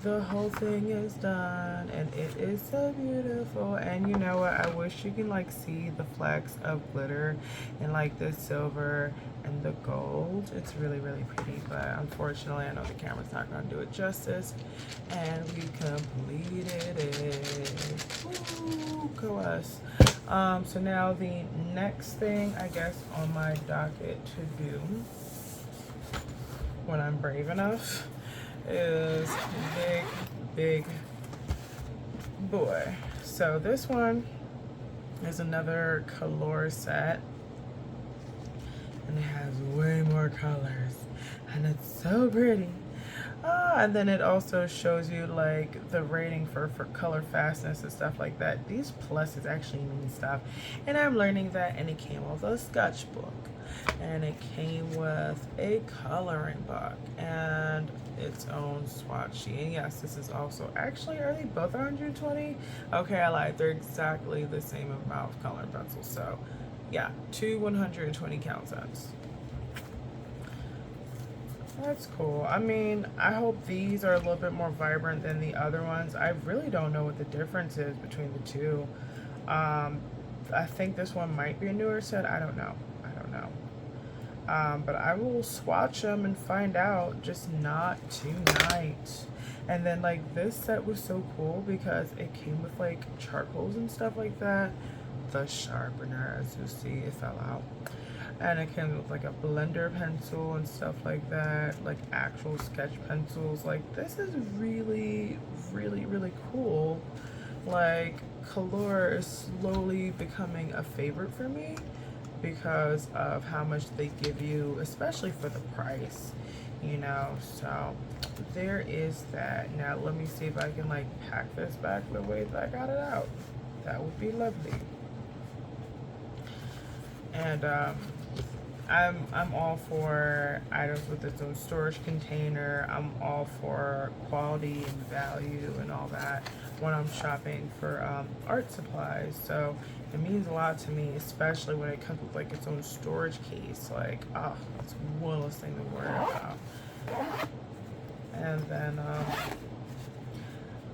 The whole thing is done, and it is so beautiful. And you know what? I wish you can like see the flecks of glitter and like the silver and the gold. It's really, really pretty, but unfortunately, I know the camera's not going to do it justice. And we completed it. Woo, go us. So now the next thing, I guess, on my docket to do when I'm brave enough is big boy. So this one is another Kalour set, and it has way more colors, and it's so pretty. And then it also shows you like the rating for color fastness and stuff like that. These pluses actually mean stuff, and I'm learning that. And it came with a sketchbook, and it came with a coloring book and its own swatch sheet. And yes, this is also actually, are they both 120? Okay, I lied. They're exactly the same amount of coloring pencils. So yeah, 2 120 count sets. That's cool. I mean, I hope these are a little bit more vibrant than the other ones. I really don't know what the difference is between the two. I think this one might be a newer set. I don't know. But I will swatch them and find out, just not tonight. And then like this set was so cool because it came with like charcoals and stuff like that. The sharpener, as you see, it fell out. and it came with like a blender pencil and stuff like that, like actual sketch pencils. Like, this is really, really, really cool. Like, Kalour is slowly becoming a favorite for me because of how much they give you, especially for the price, you know. So there is that. Now let me see if I can like pack this back the way that I got it out. That would be lovely. And I'm all for items with its own storage container. I'm all for quality and value and all that when I'm shopping for art supplies. So it means a lot to me, especially when it comes with like its own storage case. Like, oh, it's one less thing to worry about. And then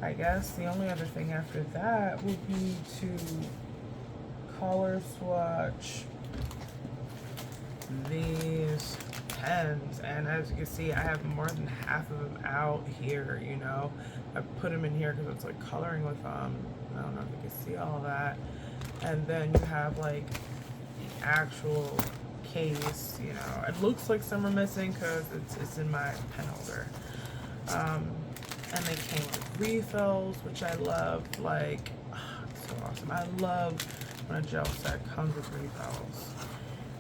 I guess the only other thing after that would be to color swatch these pens. And as you can see, I have more than half of them out here, you know. I put them in here because it's like coloring with I don't know if you can see all that. And then you have like the actual case, you know. It looks like some are missing because it's in my pen holder. And they came with refills, which I love. Like, oh, so awesome. I love when a gel set comes with refills.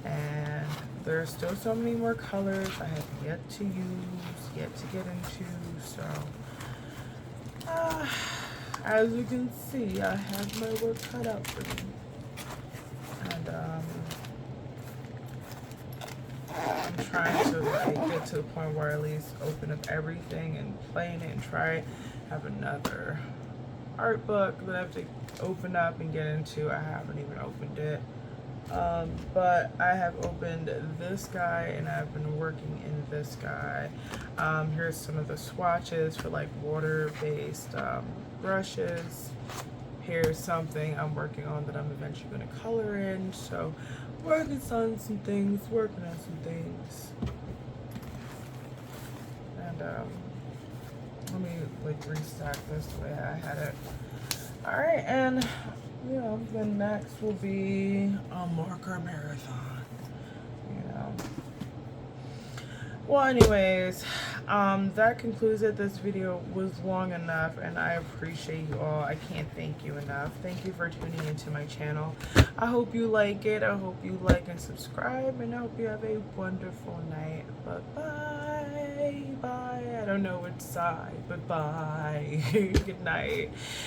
And there are still so many more colors I have yet to use, yet to get into. So as you can see, I have my work cut out for me. And I'm trying to like get to the point where I at least open up everything and play in it and try it. I have another art book that I have to open up and get into. I haven't even opened it. But I have opened this guy and I've been working in this guy. Here's some of the swatches for like water-based brushes. Here's something I'm working on that I'm eventually going to color in. So working on some things, And let me like restack this the way I had it. Alright, and you know, then next will be a marker marathon, you know. Well, anyways, that concludes it. This video was long enough and I appreciate you all. I can't thank you enough. Thank you for tuning into my channel. I hope you like it. I hope you like and subscribe, and I hope you have a wonderful night. Bye-bye. Bye. I don't know which side, but bye. Good night.